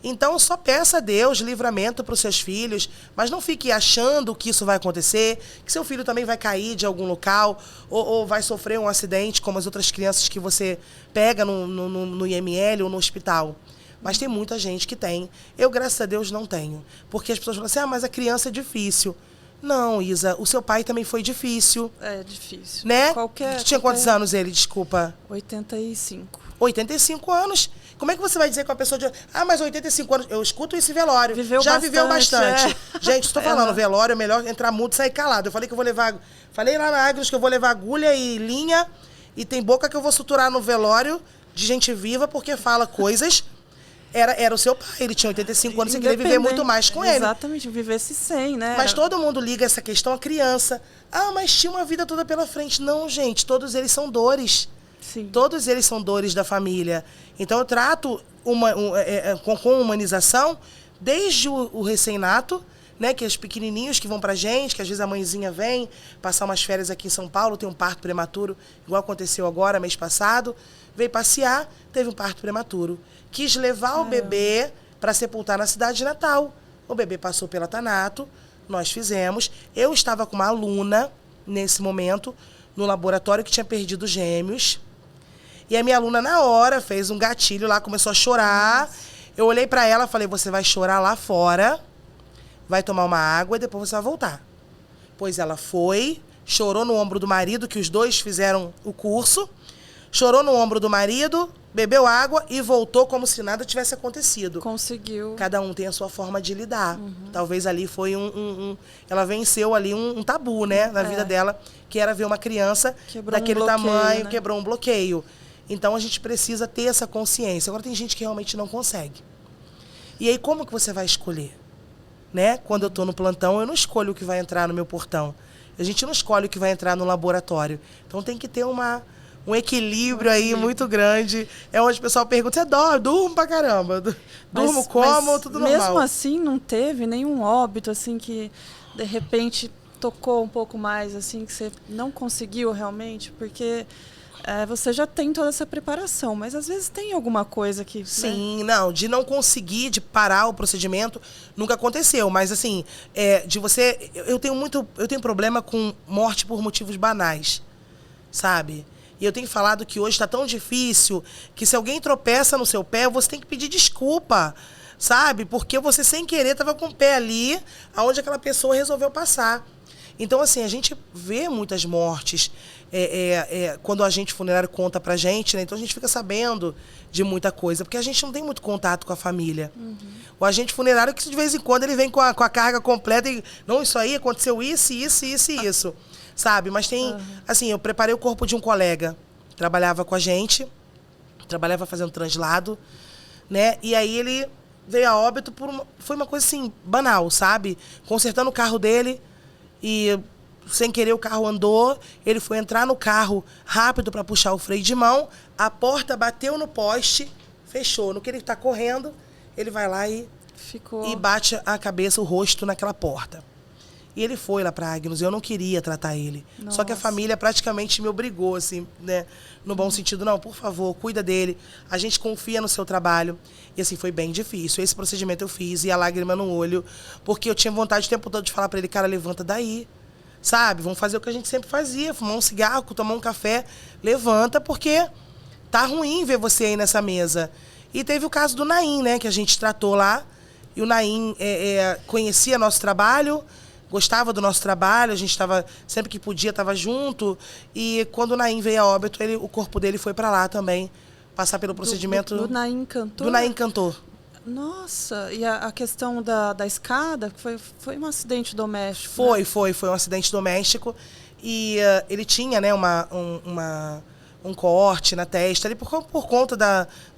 Então, só peça a Deus livramento para os seus filhos, mas não fique achando que isso vai acontecer, que seu filho também vai cair de algum local, ou vai sofrer um acidente, como as outras crianças que você pega no IML ou no hospital. Mas tem muita gente que tem. Eu, graças a Deus, não tenho. Porque as pessoas falam assim, mas a criança é difícil. Não, Isa, o seu pai também foi difícil. É difícil. Né? Tinha quantos anos ele, desculpa? 85. 85 anos. Como é que você vai dizer com a pessoa de... mas 85 anos... Eu escuto esse velório. Viveu bastante. Gente, estou falando, velório é melhor entrar mudo e sair calado. Eu falei que eu vou levar... Falei lá na Agros que eu vou levar agulha e linha e tem boca que eu vou suturar no velório de gente viva porque fala coisas... Era o seu pai, ele tinha 85 anos e queria viver muito mais com ele. Exatamente, vivesse 100, né? Mas todo mundo liga essa questão à criança. Mas tinha uma vida toda pela frente. Não, gente, todos eles são dores. Sim. Todos eles são dores da família. Então eu trato com humanização desde o recém-nato, né, que é os pequenininhos que vão pra gente, que às vezes a mãezinha vem passar umas férias aqui em São Paulo, tem um parto prematuro, igual aconteceu agora, mês passado, veio passear, teve um parto prematuro. Quis levar o bebê para sepultar na cidade de Natal. O bebê passou pela Tanato, nós fizemos. Eu estava com uma aluna, nesse momento, no laboratório que tinha perdido gêmeos. E a minha aluna, na hora, fez um gatilho lá, começou a chorar. Eu olhei para ela e falei, você vai chorar lá fora, vai tomar uma água e depois você vai voltar. Pois ela foi, chorou no ombro do marido, que os dois fizeram o curso, chorou no ombro do marido, bebeu água e voltou como se nada tivesse acontecido. Conseguiu. Cada um tem a sua forma de lidar. Talvez ali foi ela venceu ali um tabu, né, na vida dela, que era ver uma criança daquele tamanho, né? Quebrou um bloqueio. Então a gente precisa ter essa consciência. Agora tem gente que realmente não consegue. E aí como que você vai escolher? Né? Quando eu estou no plantão, eu não escolho o que vai entrar no meu portão. A gente não escolhe o que vai entrar no laboratório. Então tem que ter um equilíbrio aí muito grande. É onde o pessoal pergunta, você dorme? Durmo pra caramba. Durmo como? Tudo normal. Mesmo assim, não teve nenhum óbito, assim, que de repente tocou um pouco mais, assim, que você não conseguiu realmente? Porque você já tem toda essa preparação, mas às vezes tem alguma coisa que... Sim, né? Não, de não conseguir, de parar o procedimento, nunca aconteceu. Mas assim, de você... Eu tenho problema com morte por motivos banais, sabe? E eu tenho falado que hoje está tão difícil que se alguém tropeça no seu pé, você tem que pedir desculpa, sabe? Porque você, sem querer, estava com o pé ali, aonde aquela pessoa resolveu passar. Então, assim, a gente vê muitas mortes quando o agente funerário conta pra gente, né? Então a gente fica sabendo de muita coisa, porque a gente não tem muito contato com a família. O agente funerário, que de vez em quando ele vem com a carga completa e, não, isso aí, aconteceu isso, sabe? Mas tem, assim, eu preparei o corpo de um colega, trabalhava com a gente, trabalhava fazendo translado, né? E aí ele veio a óbito foi uma coisa assim, banal, sabe? Consertando o carro dele e sem querer o carro andou, ele foi entrar no carro rápido para puxar o freio de mão, a porta bateu no poste, fechou. No que ele está correndo, ele vai lá e bate a cabeça, o rosto naquela porta. E ele foi lá para Agnus, eu não queria tratar ele. Nossa. Só que a família praticamente me obrigou, assim, né? No bom sentido, não, por favor, cuida dele. A gente confia no seu trabalho. E assim, foi bem difícil. Esse procedimento eu fiz e a lágrima no olho, porque eu tinha vontade o tempo todo de falar para ele, cara, levanta daí. Sabe? Vamos fazer o que a gente sempre fazia, fumar um cigarro, tomar um café. Levanta, porque tá ruim ver você aí nessa mesa. E teve o caso do Naim, né, que a gente tratou lá. E o Naim conhecia nosso trabalho, gostava do nosso trabalho, a gente estava, sempre que podia, estava junto. E quando o Naim veio a óbito, o corpo dele foi para lá também, passar pelo procedimento... Do Naim Cantor? Do Naim Cantor. Nossa, e a questão da escada, foi um acidente doméstico? Foi um acidente doméstico. E ele tinha, né, um corte na testa, ali por conta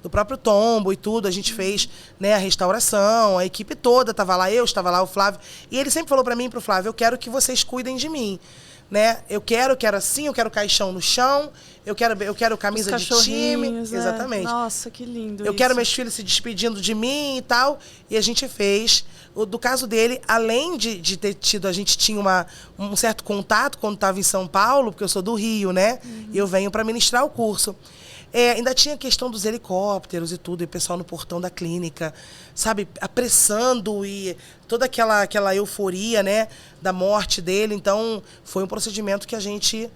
do próprio tombo e tudo. A gente fez, né, a restauração, a equipe toda estava lá, eu estava lá, o Flávio. E ele sempre falou para mim e pro Flávio, eu quero que vocês cuidem de mim. Né? Eu quero assim, eu quero caixão no chão, eu quero camisa de time. Exatamente. Nossa, que lindo Eu isso. quero meus filhos se despedindo de mim e tal. E a gente fez. Do caso dele, além de ter tido, a gente tinha um certo contato quando estava em São Paulo, porque eu sou do Rio, né? E eu venho para ministrar o curso. Ainda tinha a questão dos helicópteros e tudo, e o pessoal no portão da clínica, sabe, apressando e toda aquela euforia, né, da morte dele. Então, foi um procedimento que a gente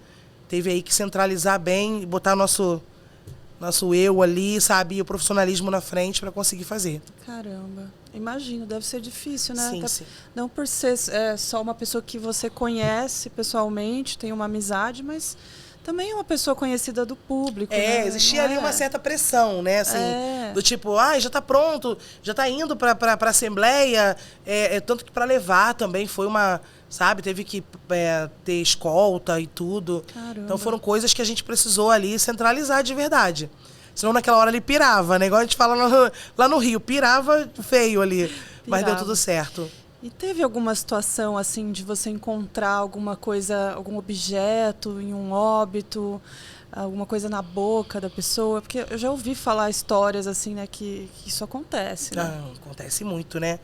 teve aí que centralizar bem, botar nosso eu ali, sabe, e o profissionalismo na frente para conseguir fazer. Caramba, imagino, deve ser difícil, né? Sim, sim. Não por ser só uma pessoa que você conhece pessoalmente, tem uma amizade, mas também é uma pessoa conhecida do público. Né? Existia ali uma certa pressão, né? Assim, do tipo, já está pronto, já está indo para a Assembleia, tanto que para levar também foi uma, sabe, teve que ter escolta e tudo. Caramba. Então foram coisas que a gente precisou ali centralizar de verdade. Senão naquela hora ele pirava, né? Igual a gente fala lá no Rio, pirava feio ali, mas deu tudo certo. E teve alguma situação, assim, de você encontrar alguma coisa, algum objeto em um óbito, alguma coisa na boca da pessoa? Porque eu já ouvi falar histórias, assim, né, que isso acontece, né? Acontece muito, né?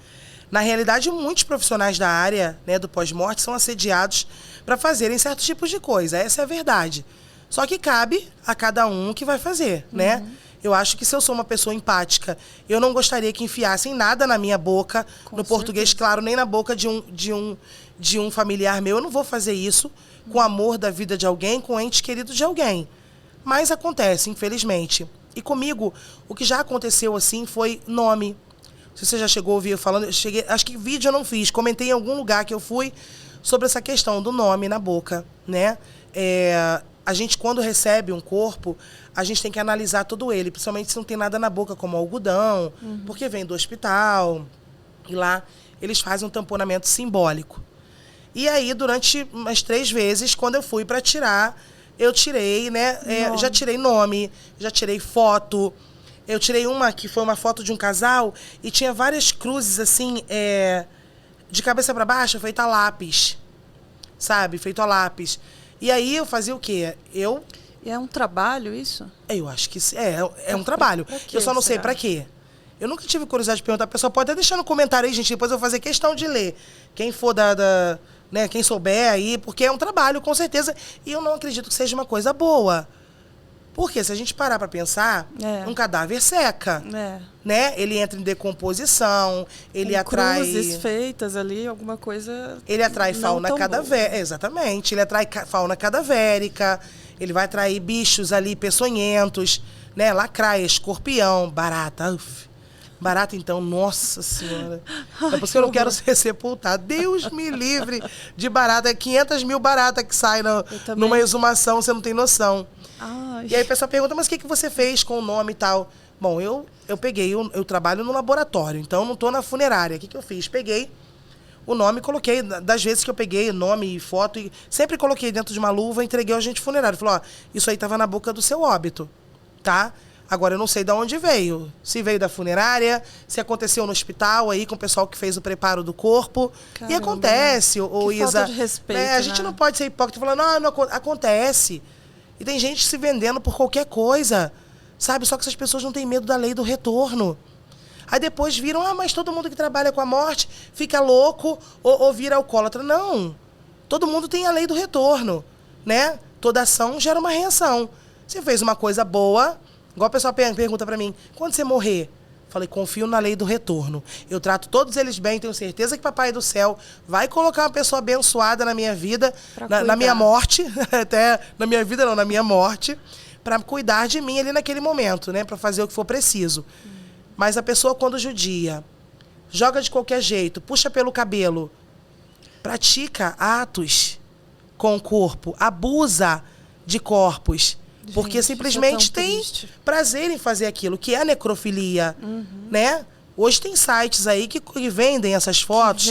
Na realidade, muitos profissionais da área, né, do pós-morte são assediados para fazerem certos tipos de coisa. Essa é a verdade. Só que cabe a cada um que vai fazer, né? Eu acho que se eu sou uma pessoa empática, eu não gostaria que enfiassem nada na minha boca, no português, claro, nem na boca de um familiar meu. Eu não vou fazer isso com o amor da vida de alguém, com o ente querido de alguém. Mas acontece, infelizmente. E comigo, o que já aconteceu assim foi nome. Se você já chegou a ouvir eu falando, acho que vídeo eu não fiz, comentei em algum lugar que eu fui sobre essa questão do nome na boca, né? A gente, quando recebe um corpo, a gente tem que analisar todo ele, principalmente se não tem nada na boca, como algodão, porque vem do hospital, e lá eles fazem um tamponamento simbólico. E aí, durante umas 3 vezes, quando eu fui para tirar, eu tirei, né? Já tirei nome, já tirei foto. Eu tirei uma que foi uma foto de um casal e tinha várias cruzes, assim, de cabeça para baixo, feita a lápis, sabe? Feito a lápis. E aí eu fazia o quê? E é um trabalho isso? Eu acho que é um trabalho. Eu só não sei pra quê. Eu nunca tive curiosidade de perguntar. A pessoa pode até deixar no comentário aí, gente. Depois eu vou fazer questão de ler. Quem for né, quem souber aí, porque é um trabalho, com certeza. E eu não acredito que seja uma coisa boa. Porque se a gente parar pra pensar, um cadáver seca. Né? Ele entra em decomposição, ele atrai... cruzes feitas ali, alguma coisa... Ele atrai fauna cadavérica. Exatamente. Ele atrai fauna cadavérica, ele vai atrair bichos ali peçonhentos, né? Lacraia, escorpião, barata. Uf. Barata, então, nossa senhora. É por isso que eu não quero ser sepultado. Deus me livre de barata. 500 mil baratas que saem numa exumação, você não tem noção. Ai. E aí a pessoa pergunta, mas o que você fez com o nome e tal? Bom, eu eu trabalho no laboratório, então não estou na funerária. O que eu fiz? Peguei o nome, coloquei, das vezes que eu peguei nome e foto, e sempre coloquei dentro de uma luva e entreguei ao agente funerário. Falei, isso aí estava na boca do seu óbito, tá? Agora eu não sei de onde veio. Se veio da funerária, se aconteceu no hospital aí com o pessoal que fez o preparo do corpo. Caramba, e acontece, Isa. Falta de respeito, a gente não pode ser hipócrita falando, não acontece. E tem gente se vendendo por qualquer coisa, sabe? Só que essas pessoas não têm medo da lei do retorno. Aí depois viram, mas todo mundo que trabalha com a morte fica louco ou vira alcoólatra. Não. Todo mundo tem a lei do retorno, né? Toda ação gera uma reação. Você fez uma coisa boa, igual a pessoa pergunta pra mim, quando você morrer? Falei, confio na lei do retorno. Eu trato todos eles bem, tenho certeza que Papai do Céu vai colocar uma pessoa abençoada na minha vida, na minha morte, até na minha vida não, na minha morte, para cuidar de mim ali naquele momento, né? Para fazer o que for preciso. Mas a pessoa, quando judia, joga de qualquer jeito, puxa pelo cabelo, pratica atos com o corpo, abusa de corpos, porque simplesmente tem prazer em fazer aquilo, que é a necrofilia, né? Hoje tem sites aí que vendem essas fotos,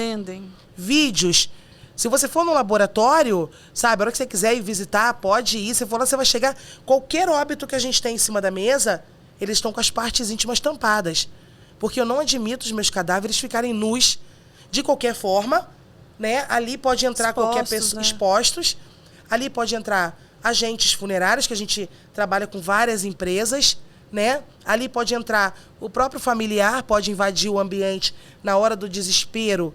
vídeos. Se você for no laboratório, sabe, a hora que você quiser ir visitar, pode ir. Se for lá, você vai chegar... Qualquer óbito que a gente tem em cima da mesa, eles estão com as partes íntimas tampadas. Porque eu não admito os meus cadáveres ficarem nus de qualquer forma, né? Ali pode entrar qualquer pessoa, né? Expostos. Ali pode entrar agentes funerários, que a gente trabalha com várias empresas, né? Ali pode entrar o próprio familiar, pode invadir o ambiente na hora do desespero.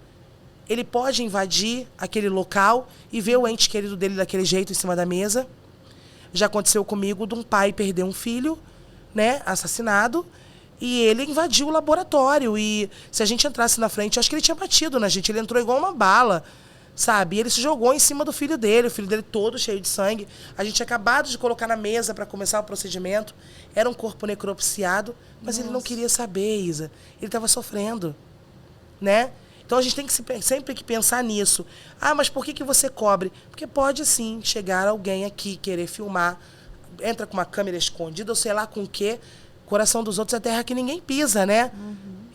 Ele pode invadir aquele local e ver o ente querido dele daquele jeito em cima da mesa. Já aconteceu comigo de um pai perder um filho, né, assassinado, e ele invadiu o laboratório. E se a gente entrasse na frente, acho que ele tinha batido na gente, ele entrou igual uma bala, sabe? E ele se jogou em cima do filho dele, o filho dele todo cheio de sangue. A gente tinha acabado de colocar na mesa para começar o procedimento. Era um corpo necropsiado, mas ele não queria saber, Isa. Ele estava sofrendo, né? Então a gente tem que sempre que pensar nisso. Mas por que você cobre? Porque pode sim chegar alguém aqui querer filmar, entra com uma câmera escondida ou sei lá com o quê. Coração dos outros é terra que ninguém pisa, né?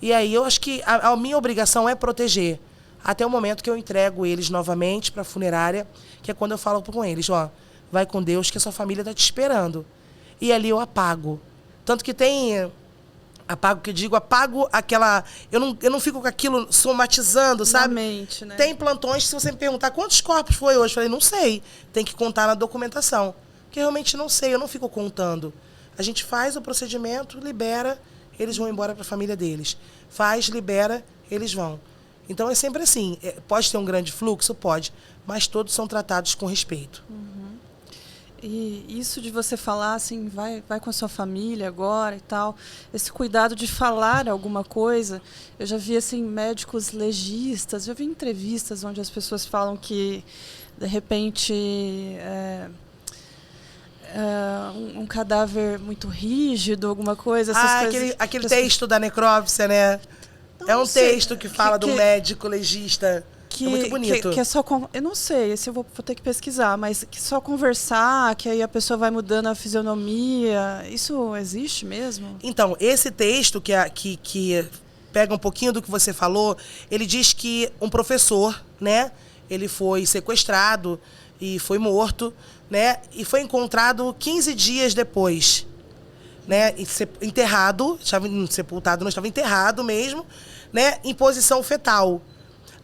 E aí eu acho que a minha obrigação é proteger. Até o momento que eu entrego eles novamente para a funerária, que é quando eu falo com eles, vai com Deus que a sua família está te esperando. E ali eu apago. Tanto que tem... Apago aquela... Eu não fico com aquilo somatizando, sabe? Na mente, né? Tem plantões, se você me perguntar quantos corpos foi hoje, eu falei, não sei. Tem que contar na documentação. Porque realmente não sei, eu não fico contando. A gente faz o procedimento, libera, eles vão embora para a família deles. Faz, libera, eles vão. Então é sempre assim. Pode ter um grande fluxo? Pode. Mas todos são tratados com respeito. E isso de você falar assim, vai com a sua família agora e tal, esse cuidado de falar alguma coisa, eu já vi assim, médicos legistas, já vi entrevistas onde as pessoas falam que, de repente, um cadáver muito rígido, alguma coisa, essas coisas. Aquele texto da necrópsia, né? É um texto que fala do médico legista. É muito bonito. Que é só eu não sei, esse eu vou ter que pesquisar, mas que só conversar, que aí a pessoa vai mudando a fisionomia, isso existe mesmo? Então, esse texto que pega um pouquinho do que você falou, ele diz que um professor, né, ele foi sequestrado e foi morto, né, e foi encontrado 15 dias depois, né, enterrado, estava sepultado, não estava enterrado mesmo, né, em posição fetal.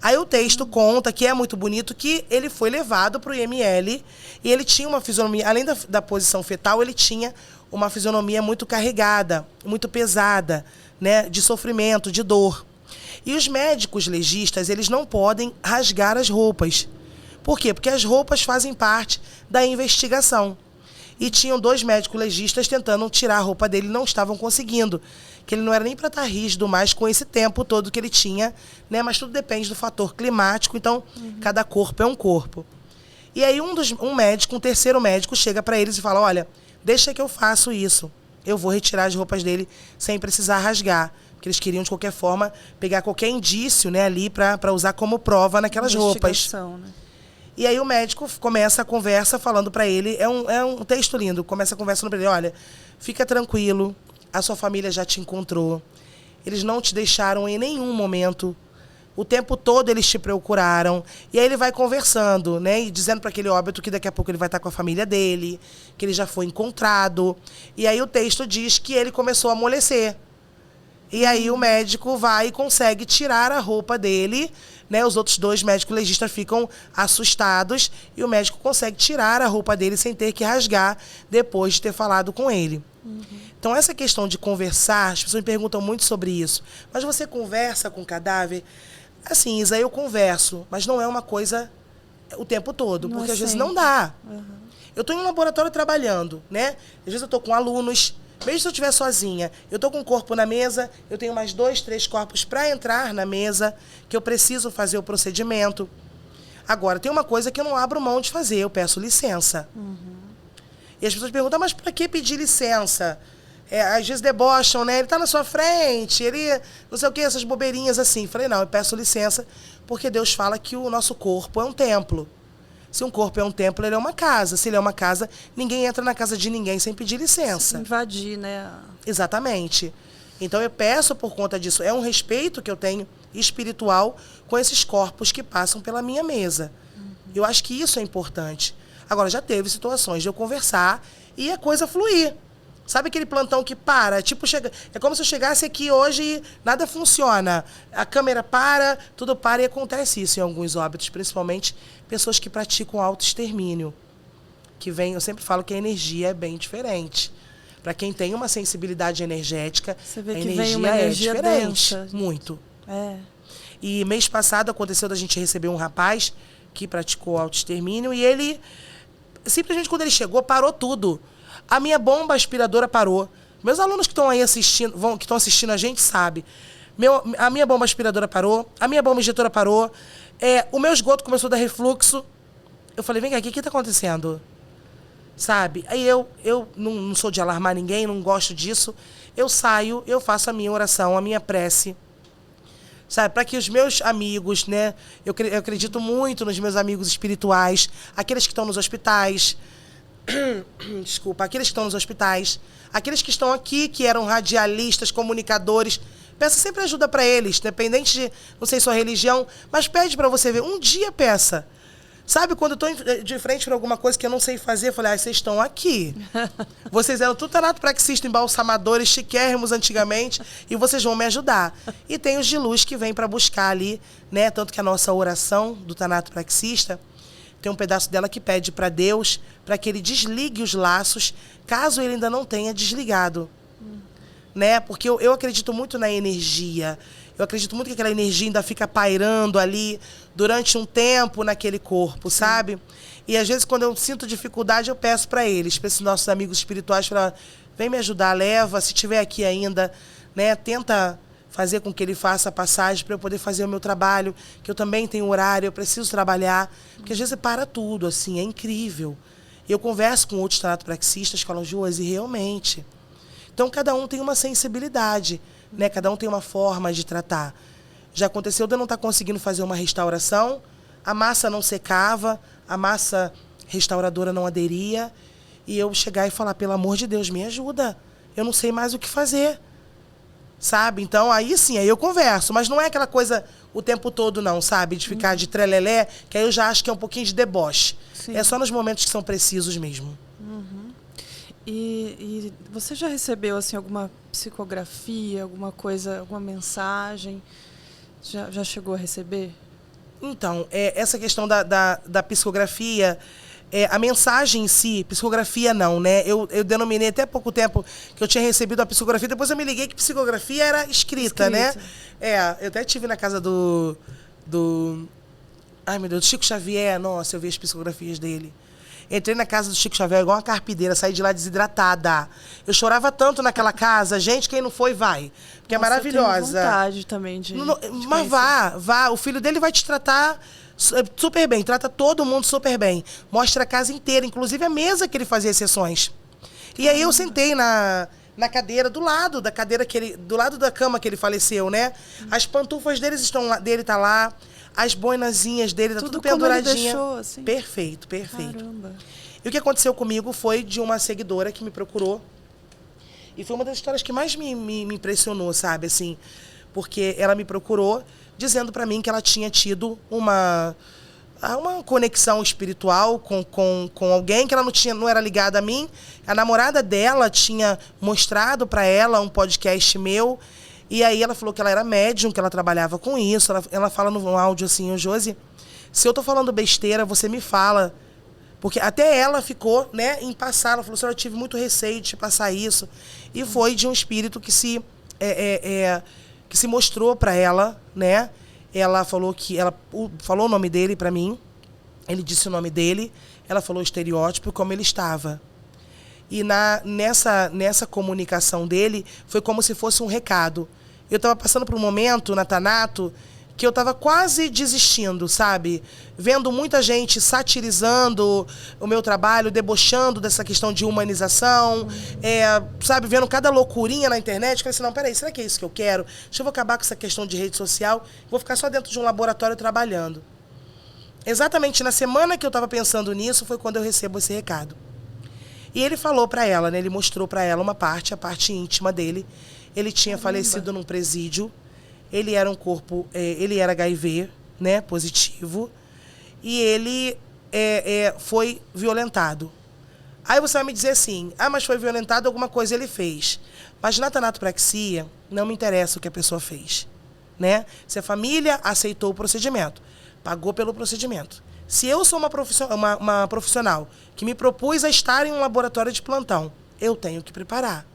Aí o texto conta, que é muito bonito, que ele foi levado para o IML e ele tinha uma fisionomia, além da posição fetal, ele tinha uma fisionomia muito carregada, muito pesada, né, de sofrimento, de dor. E os médicos legistas, eles não podem rasgar as roupas. Por quê? Porque as roupas fazem parte da investigação. E tinham 2 médicos legistas tentando tirar a roupa dele, não estavam conseguindo. Que ele não era nem para estar rígido mais com esse tempo todo que ele tinha, né? Mas tudo depende do fator climático, então cada corpo é um corpo. E aí um terceiro médico chega para eles e fala, olha, deixa que eu faço isso. Eu vou retirar as roupas dele sem precisar rasgar. Porque eles queriam, de qualquer forma, pegar qualquer indício, né, ali para usar como prova naquelas roupas. Né? E aí o médico começa a conversa falando para ele, é um texto lindo, começa a conversa para ele, olha, fica tranquilo, a sua família já te encontrou, eles não te deixaram em nenhum momento, o tempo todo eles te procuraram, e aí ele vai conversando, né, e dizendo para aquele óbito que daqui a pouco ele vai estar com a família dele, que ele já foi encontrado, e aí o texto diz que ele começou a amolecer. E aí o médico vai e consegue tirar a roupa dele, né? Os outros 2 médicos legistas ficam assustados e o médico consegue tirar a roupa dele sem ter que rasgar depois de ter falado com ele. Então, essa questão de conversar, as pessoas me perguntam muito sobre isso. Mas você conversa com o cadáver? Assim, Isa, eu converso, mas não é uma coisa o tempo todo, Não porque é às vezes sempre. não dá. Uhum. Eu estou em um laboratório trabalhando, né? Às vezes eu estou com alunos, mesmo se eu estiver sozinha, eu estou com um corpo na mesa, eu tenho mais 2, 3 corpos para entrar na mesa, que eu preciso fazer o procedimento. Agora, tem uma coisa que eu não abro mão de fazer, eu peço licença. E as pessoas perguntam, mas para que pedir licença? Às vezes debocham, né? Ele está na sua frente, ele não sei o que, essas bobeirinhas assim. Falei, não, eu peço licença, porque Deus fala que o nosso corpo é um templo. Se um corpo é um templo, ele é uma casa. Se ele é uma casa, ninguém entra na casa de ninguém sem pedir licença. Invadir, né? Exatamente. Então eu peço por conta disso. É um respeito que eu tenho espiritual com esses corpos que passam pela minha mesa. Eu acho que isso é importante. Agora, já teve situações de eu conversar e a coisa fluir. Sabe aquele plantão que para? Tipo, é como se eu chegasse aqui hoje e nada funciona. A câmera para, tudo para, e acontece isso em alguns óbitos, principalmente pessoas que praticam autoextermínio. Que vem, eu sempre falo que a energia é bem diferente. Para quem tem uma sensibilidade energética, Você vê a que energia, vem uma energia é diferente. densa. Muito. É. E mês passado aconteceu da gente receber um rapaz que praticou autoextermínio e ele, simplesmente quando ele chegou, parou tudo. A minha bomba aspiradora parou. Meus alunos que estão aí assistindo, que estão assistindo a gente, sabem. A minha bomba aspiradora parou, a minha bomba injetora parou, o meu esgoto começou a dar refluxo. Eu falei, vem cá, o que está acontecendo? Sabe? Aí eu não sou de alarmar ninguém, não gosto disso. Eu saio, eu faço a minha oração, a minha prece. Sabe, para que os meus amigos, né? Eu acredito muito nos meus amigos espirituais, aqueles que estão nos hospitais. Desculpa, aqueles que estão nos hospitais, aqueles que estão aqui, que eram radialistas, comunicadores. Peça sempre ajuda para eles, independente de, não sei, sua religião, mas pede para você ver. Um dia peça. Sabe, quando eu estou de frente para alguma coisa que eu não sei fazer, eu falei, vocês estão aqui. Vocês eram tudo tanato-praxista, embalsamadores, chiquérrimos antigamente, e vocês vão me ajudar. E tem os de luz que vêm para buscar ali, né? Tanto que a nossa oração do tanato-praxista, tem um pedaço dela que pede para Deus, para que ele desligue os laços, caso ele ainda não tenha desligado. Né? Porque eu acredito muito na energia. Eu acredito muito que aquela energia ainda fica pairando ali durante um tempo naquele corpo, sabe? E às vezes quando eu sinto dificuldade, eu peço para eles, para esses nossos amigos espirituais, para vem me ajudar, leva, se tiver aqui ainda, né? Tenta fazer com que ele faça a passagem para eu poder fazer o meu trabalho, que eu também tenho horário, eu preciso trabalhar, porque às vezes para tudo, assim, é incrível. Eu converso com outros tanatopraxistas que falam, Josi, realmente. Então cada um tem uma sensibilidade, né? Cada um tem uma forma de tratar. Já aconteceu de eu não estar conseguindo fazer uma restauração, a massa não secava, a massa restauradora não aderia, e eu chegar e falar, pelo amor de Deus, me ajuda, eu não sei mais o que fazer. Sabe? Então, aí sim, aí eu converso. Mas não é aquela coisa o tempo todo, não, sabe? De ficar de trelelé, que aí eu já acho que é um pouquinho de deboche. Sim. É só nos momentos que são precisos mesmo. Uhum. E você já recebeu, assim, alguma psicografia, alguma coisa, alguma mensagem? Já chegou a receber? Então, essa questão da psicografia... a mensagem em si, psicografia não, né? Eu denominei até há pouco tempo que eu tinha recebido a psicografia, depois eu me liguei que psicografia era escrita, né? Eu até estive na casa do... Ai, meu Deus, do Chico Xavier. Nossa, eu vi as psicografias dele. Entrei na casa do Chico Xavier igual uma carpideira, saí de lá desidratada. Eu chorava tanto naquela casa. Gente, quem não foi, vai. Porque é maravilhosa. Eu tenho vontade também de mas vá. O filho dele vai te tratar... super bem, trata todo mundo super bem. Mostra a casa inteira, inclusive a mesa que ele fazia sessões. E aí eu sentei na cadeira do lado da cadeira do lado da cama que ele faleceu, né? As pantufas dele tá lá, as boinazinhas dele tá tudo penduradinha. Ele deixou, assim. Perfeito. Caramba. E o que aconteceu comigo foi de uma seguidora que me procurou. E foi uma das histórias que mais me impressionou, sabe, assim, porque ela me procurou dizendo para mim que ela tinha tido uma conexão espiritual com alguém, que ela não era ligada a mim. A namorada dela tinha mostrado para ela um podcast meu, e aí ela falou que ela era médium, que ela trabalhava com isso. Ela fala no áudio assim, Josi, se eu tô falando besteira, você me fala, Porque até ela ficou, né, em passar. Ela falou assim, eu tive muito receio de te passar isso. E foi de um espírito que se mostrou para ela, né? Ela falou falou o nome dele para mim. Ele disse o nome dele. Ela falou o estereótipo, como ele estava. E nessa comunicação dele, foi como se fosse um recado. Eu estava passando por um momento na Thanato que eu estava quase desistindo, sabe? Vendo muita gente satirizando o meu trabalho, debochando dessa questão de humanização, sabe? Vendo cada loucurinha na internet. Eu falei assim, não, peraí, será que é isso que eu quero? Deixa eu acabar com essa questão de rede social. Vou ficar só dentro de um laboratório trabalhando. Exatamente na semana que eu estava pensando nisso, foi quando eu recebo esse recado. E ele falou para ela, né? Ele mostrou para ela a parte íntima dele. Ele tinha falecido num presídio. Ele era ele era HIV, né, positivo, e ele foi violentado. Aí você vai me dizer assim, mas foi violentado, alguma coisa ele fez. Mas na tanatopraxia, não me interessa o que a pessoa fez, né? Se a família aceitou o procedimento, pagou pelo procedimento. Se eu sou uma profissional que me propus a estar em um laboratório de plantão, eu tenho que preparar.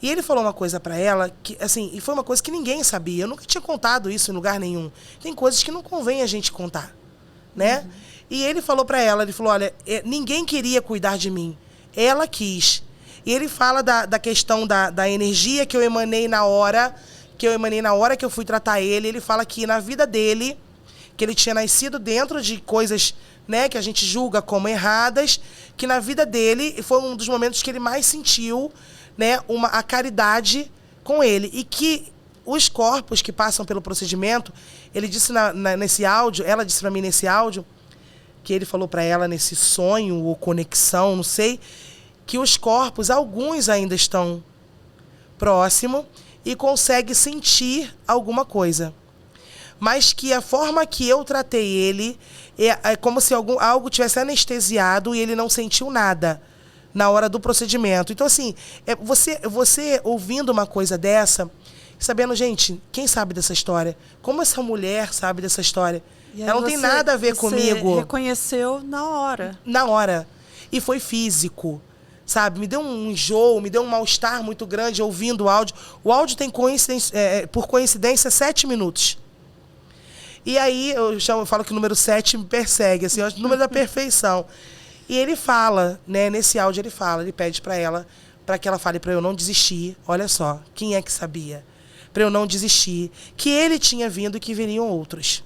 E ele falou uma coisa para ela, que, assim, e foi uma coisa que ninguém sabia. Eu nunca tinha contado isso em lugar nenhum. Tem coisas que não convém a gente contar, né? Uhum. E ele falou para ela, ele falou, olha, ninguém queria cuidar de mim. Ela quis. E ele fala da questão da energia que eu emanei na hora que eu fui tratar ele. Ele fala que na vida dele, que ele tinha nascido dentro de coisas, né, que a gente julga como erradas, que na vida dele foi um dos momentos que ele mais sentiu, né, a caridade com ele. E que os corpos que passam pelo procedimento, ele disse nesse áudio, ela disse para mim nesse áudio, que ele falou para ela nesse sonho ou conexão, não sei, que os corpos, alguns ainda estão próximo e consegue sentir alguma coisa. Mas que a forma que eu tratei ele é como se algo tivesse anestesiado e ele não sentiu nada na hora do procedimento. Então, assim, você ouvindo uma coisa dessa, sabendo, gente, quem sabe dessa história? Como essa mulher sabe dessa história? Ela não tem nada a ver comigo. Você reconheceu na hora. Na hora. E foi físico, sabe? Me deu um enjoo, me deu um mal-estar muito grande ouvindo o áudio. O áudio tem, por coincidência, 7 minutos. E aí, eu falo que o número 7 me persegue, assim, é o número da perfeição. E ele fala, né, nesse áudio ele pede para ela, para que ela fale para eu não desistir. Olha só, quem é que sabia? Para eu não desistir. Que ele tinha vindo e que viriam outros.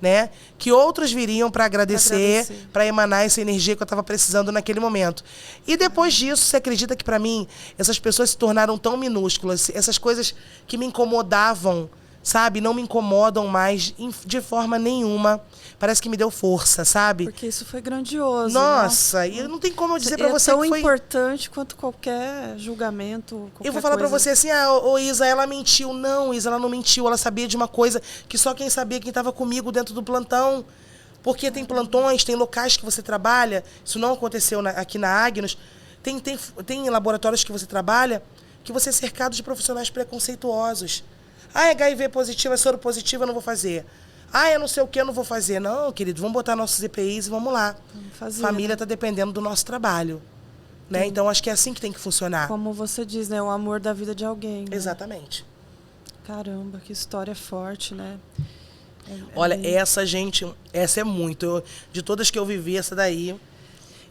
Né? Que outros viriam para agradecer, para emanar essa energia que eu estava precisando naquele momento. E depois disso, você acredita que para mim, essas pessoas se tornaram tão minúsculas, essas coisas que me incomodavam, sabe? Não me incomodam mais de forma nenhuma. Parece que me deu força, sabe? Porque isso foi grandioso. Nossa, e não tem como eu dizer para você que foi... É tão importante quanto qualquer julgamento, qualquer Eu vou falar para coisa. você assim, Isa, ela mentiu. Não, Isa, ela não mentiu. Ela sabia de uma coisa que só quem sabia, quem estava comigo dentro do plantão. Porque tem plantões, tem locais que você trabalha. Isso não aconteceu aqui na Agnos. Tem laboratórios que você trabalha que você é cercado de profissionais preconceituosos. É HIV positivo, é soro positivo, eu não vou fazer. É não sei o que, eu não vou fazer. Não, querido, vamos botar nossos EPIs e vamos lá. Vamos fazer, Família né? está dependendo do nosso trabalho. Né? Então, acho que é assim que tem que funcionar. Como você diz, né? O amor da vida de alguém. Né? Exatamente. Caramba, que história forte, né? Olha, essa é muito. De todas que eu vivi, essa daí.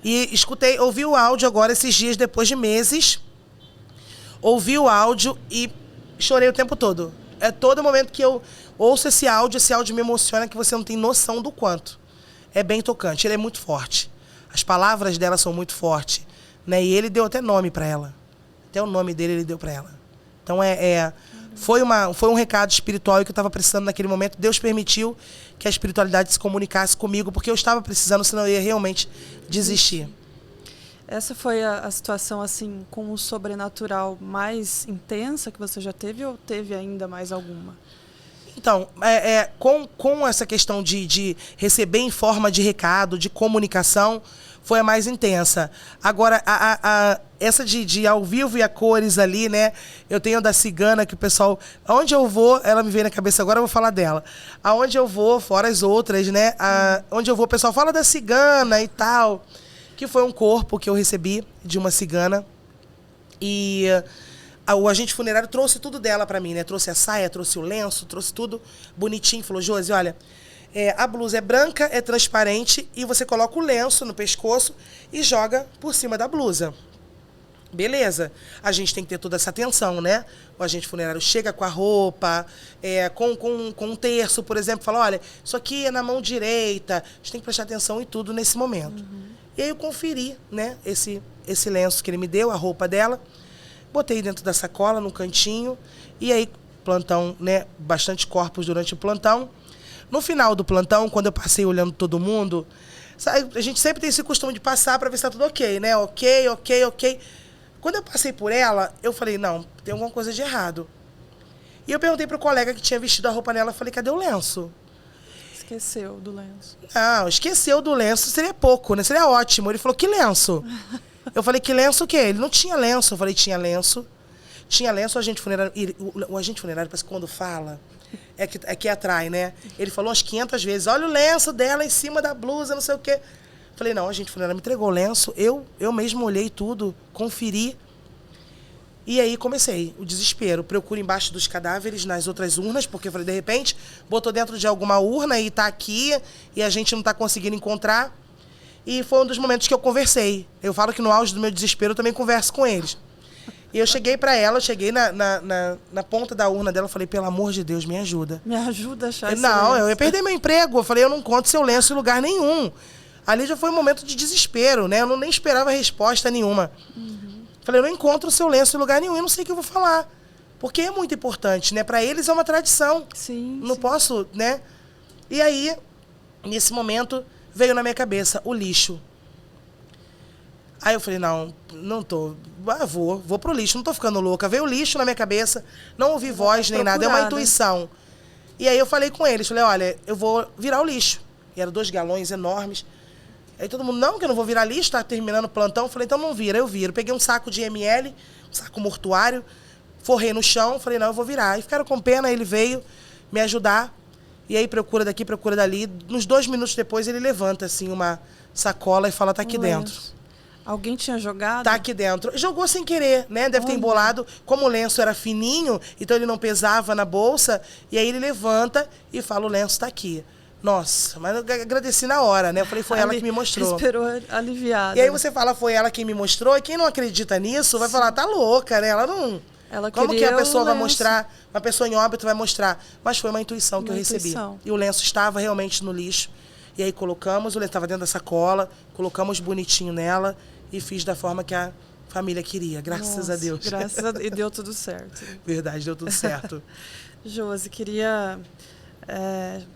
E ouvi o áudio agora, esses dias, depois de meses. Ouvi o áudio e chorei o tempo todo. É todo momento que eu ouço esse áudio me emociona, que você não tem noção do quanto. É bem tocante, ele é muito forte. As palavras dela são muito fortes. Né? E ele deu até nome para ela. Até o nome dele ele deu para ela. Então, foi um recado espiritual que eu estava precisando naquele momento. Deus permitiu que a espiritualidade se comunicasse comigo, porque eu estava precisando, senão eu ia realmente desistir. Essa foi a situação, assim, com o sobrenatural mais intensa que você já teve, ou teve ainda mais alguma? Então, com essa questão de receber em forma de recado, de comunicação, foi a mais intensa. Agora, essa de ao vivo e a cores ali, né? Eu tenho da cigana, que o pessoal... Aonde eu vou, ela me veio na cabeça agora, eu vou falar dela. Aonde eu vou, fora as outras, né? Onde eu vou, o pessoal fala da cigana e tal. Que foi um corpo que eu recebi de uma cigana. E o agente funerário trouxe tudo dela pra mim, né? Trouxe a saia, trouxe o lenço, trouxe tudo bonitinho. Falou, Josi, olha... a blusa é branca, é transparente e você coloca o lenço no pescoço e joga por cima da blusa. Beleza. A gente tem que ter toda essa atenção, né? O agente funerário chega com a roupa, com um terço, por exemplo, fala, olha, isso aqui é na mão direita. A gente tem que prestar atenção em tudo nesse momento. E aí eu conferi, né, esse lenço que ele me deu, a roupa dela, botei dentro da sacola, no cantinho, e aí, plantão, né, bastante corpos durante o plantão. No final do plantão, quando eu passei olhando todo mundo, sabe, a gente sempre tem esse costume de passar para ver se tá tudo ok, né? Ok. Quando eu passei por ela, eu falei, não, tem alguma coisa de errado. E eu perguntei pro colega que tinha vestido a roupa nela, eu falei, cadê o lenço? Esqueceu do lenço. Não, esqueceu do lenço, seria pouco, né? Seria ótimo. Ele falou, que lenço? Eu falei, que lenço o quê? Ele não tinha lenço. Eu falei, tinha lenço. Tinha lenço, o agente funerário... O agente funerário, parece que quando fala... É que atrai, né? Ele falou umas 500 vezes, olha o lenço dela em cima da blusa, não sei o quê. Falei, não, a gente funerária me entregou o lenço, eu mesmo olhei tudo, conferi. E aí comecei o desespero. Procuro embaixo dos cadáveres, nas outras urnas, porque eu falei, de repente, botou dentro de alguma urna e tá aqui, e a gente não tá conseguindo encontrar. E foi um dos momentos que eu conversei. Eu falo que no auge do meu desespero eu também converso com eles. E eu cheguei pra ela, eu cheguei na ponta da urna dela, eu falei, pelo amor de Deus, me ajuda. Me ajuda a achar esse Não, lenço. eu ia perder meu emprego. Eu falei, eu não encontro seu lenço em lugar nenhum. Ali já foi um momento de desespero, né? Eu nem esperava resposta nenhuma. Falei, eu não encontro o seu lenço em lugar nenhum, eu não sei o que eu vou falar. Porque é muito importante, né? Pra eles é uma tradição. Sim. Não posso, né? E aí, nesse momento, veio na minha cabeça o lixo. Aí eu falei, não tô, vou pro lixo, não tô ficando louca. Veio o lixo na minha cabeça, não ouvi voz nem nada, é uma intuição. E aí eu falei com eles, falei, olha, eu vou virar o lixo. E eram 2 galões enormes. Aí todo mundo, não, que eu não vou virar lixo, tá terminando o plantão. Eu falei, então não vira, eu viro. Peguei um saco de ml, um saco mortuário, forrei no chão, falei, não, eu vou virar. E ficaram com pena, ele veio me ajudar. E aí procura daqui, procura dali. Uns 2 minutos depois ele levanta, assim, uma sacola e fala, tá aqui dentro. Alguém tinha jogado? Tá aqui dentro. Jogou sem querer, né? Deve ter embolado. Como o lenço era fininho, então ele não pesava na bolsa. E aí ele levanta e fala, o lenço tá aqui. Nossa, mas eu agradeci na hora, né? Eu falei, foi ela que me mostrou. Esperou aliviada. E aí você fala, foi ela quem me mostrou. E quem não acredita nisso vai falar, tá louca, né? Ela não... Ela Como que a pessoa vai lenço. mostrar? Uma pessoa em óbito vai mostrar. Mas foi uma intuição que eu recebi. E o lenço estava realmente no lixo. E aí colocamos, o lenço estava dentro da sacola, colocamos bonitinho nela. E fiz da forma que a família queria, graças a Deus. Graças a Deus. E deu tudo certo. Verdade, deu tudo certo. Josi, queria...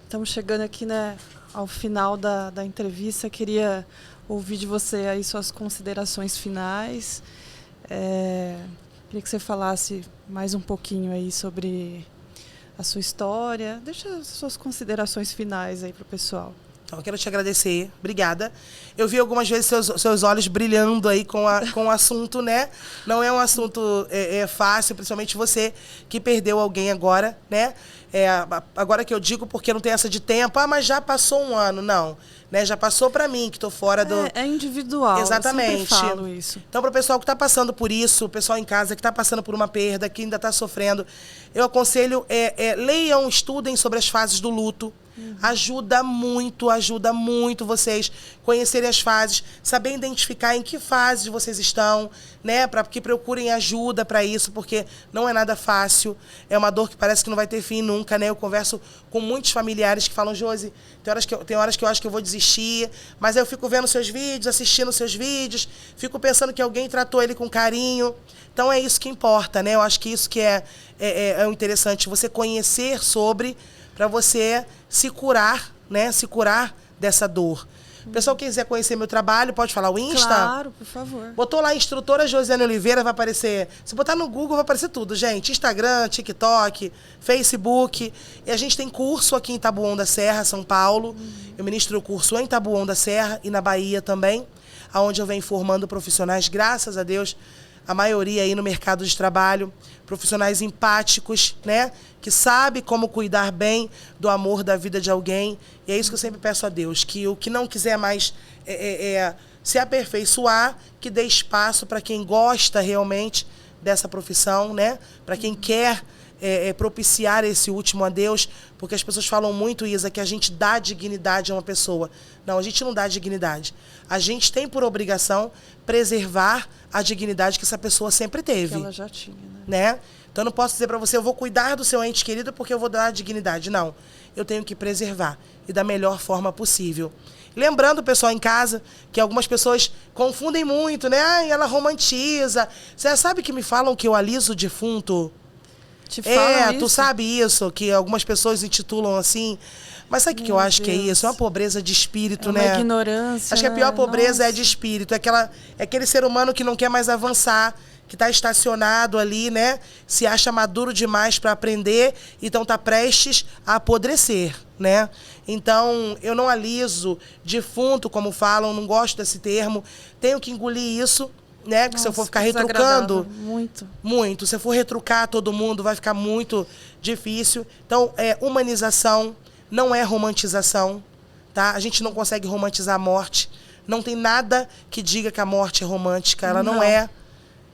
estamos chegando aqui, né, ao final da entrevista. Queria ouvir de você aí suas considerações finais. Queria que você falasse mais um pouquinho aí sobre a sua história. Deixa as suas considerações finais aí para o pessoal. Então, eu quero te agradecer. Obrigada. Eu vi algumas vezes seus olhos brilhando aí com o assunto, né? Não é um assunto fácil, principalmente você que perdeu alguém agora, né? Agora que eu digo, porque não tem essa de tempo, mas já passou um ano. Não, né? Já passou para mim, que estou fora do... É individual, exatamente. Eu sempre falo isso. Então, para o pessoal que está passando por isso, o pessoal em casa que está passando por uma perda, que ainda está sofrendo, eu aconselho, leiam, estudem sobre as fases do luto. Ajuda muito vocês conhecerem as fases, saber identificar em que fase vocês estão, né? Para que procurem ajuda para isso, porque não é nada fácil. É uma dor que parece que não vai ter fim nunca, né? Eu converso com muitos familiares que falam, Josi, tem horas que eu acho que eu vou desistir, mas eu fico vendo seus vídeos, assistindo seus vídeos, fico pensando que alguém tratou ele com carinho. Então é isso que importa, né? Eu acho que isso que é o interessante, você conhecer sobre, para você se curar, né? Se curar dessa dor. O pessoal que quiser conhecer meu trabalho, pode falar o Insta? Claro, por favor. Botou lá, instrutora Josiane Oliveira, vai aparecer. Se botar no Google, vai aparecer tudo, gente. Instagram, TikTok, Facebook. E a gente tem curso aqui em Taboão da Serra, São Paulo. Eu ministro o curso em Taboão da Serra e na Bahia também. onde eu venho formando profissionais, graças a Deus, a maioria aí no mercado de trabalho, profissionais empáticos, né? Que sabe como cuidar bem do amor da vida de alguém. E é isso que eu sempre peço a Deus, que o que não quiser mais se aperfeiçoar, que dê espaço para quem gosta realmente dessa profissão, né? Para quem quer propiciar esse último adeus, porque as pessoas falam muito, Isa, que a gente dá dignidade a uma pessoa. Não, a gente não dá dignidade. A gente tem por obrigação preservar a dignidade que essa pessoa sempre teve. Que ela já tinha, né? Então eu não posso dizer para você, eu vou cuidar do seu ente querido porque eu vou dar dignidade. Não, eu tenho que preservar e da melhor forma possível. Lembrando, pessoal, em casa, que algumas pessoas confundem muito, né? Ai, ela romantiza. Você sabe que me falam que eu aliso o defunto? Te falam tu isso? sabe isso, que algumas pessoas intitulam assim. Mas sabe o que eu acho que é isso? É uma pobreza de espírito, né? Uma ignorância. Acho que a pior pobreza Nossa. é de espírito. É aquele ser humano que não quer mais avançar, que está estacionado ali, né? Se acha maduro demais para aprender, então está prestes a apodrecer, né? Então, eu não aliso defunto, como falam, não gosto desse termo. Tenho que engolir isso, né? Porque se eu for ficar retrucando... Muito. Muito. Se eu for retrucar todo mundo, vai ficar muito difícil. Então, humanização, não é romantização, tá? A gente não consegue romantizar a morte. Não tem nada que diga que a morte é romântica. Ela não é.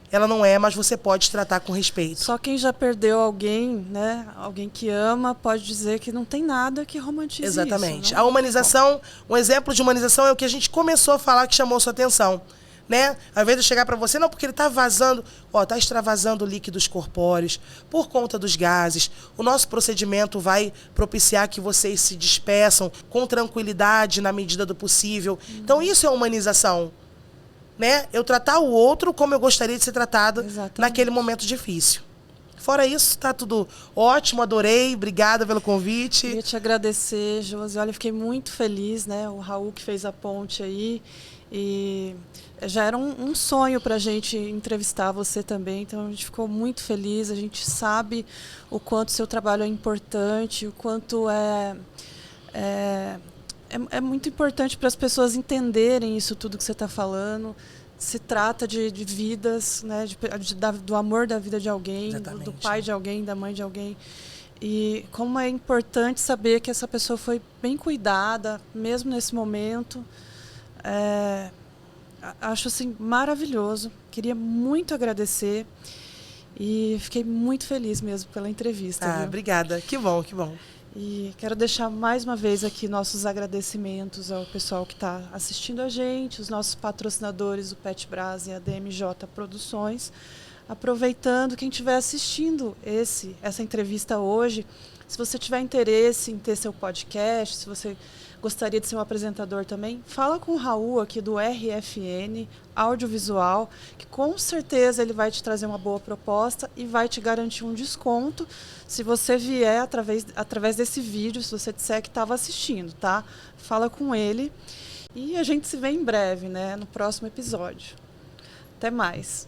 Ela não é, mas você pode tratar com respeito. Só quem já perdeu alguém, né? Alguém que ama, pode dizer que não tem nada que romantize isso. Exatamente. A humanização, um exemplo de humanização é o que a gente começou a falar que chamou sua atenção, né? Ao invés de eu chegar para você, não, porque ele está vazando, está extravasando líquidos corpóreos por conta dos gases. O nosso procedimento vai propiciar que vocês se despeçam com tranquilidade na medida do possível. Então isso é humanização. Né? Eu tratar o outro como eu gostaria de ser tratado. Exatamente. Naquele momento difícil. Fora isso, tá tudo ótimo, adorei, obrigada pelo convite. Queria te agradecer, Josi. Olha, eu fiquei muito feliz, né? O Raul que fez a ponte aí. E já era um sonho para a gente entrevistar você também, então a gente ficou muito feliz. A gente sabe o quanto seu trabalho é importante, o quanto é muito importante para as pessoas entenderem isso tudo que você está falando. Se trata de vidas, né, do amor da vida de alguém, do pai de alguém, da mãe de alguém. E como é importante saber que essa pessoa foi bem cuidada, mesmo nesse momento. Acho assim, maravilhoso. Queria muito agradecer. E fiquei muito feliz mesmo pela entrevista. Obrigada. Que bom, que bom. E quero deixar mais uma vez aqui nossos agradecimentos ao pessoal que está assistindo a gente, os nossos patrocinadores, o Pet Bras e a DMJ Produções. Aproveitando, quem estiver assistindo essa entrevista hoje, se você tiver interesse em ter seu podcast, se você gostaria de ser um apresentador também, fala com o Raul aqui do RFN Audiovisual, que com certeza ele vai te trazer uma boa proposta e vai te garantir um desconto se você vier através desse vídeo, se você disser que estava assistindo, tá? Fala com ele e a gente se vê em breve, né, no próximo episódio. Até mais.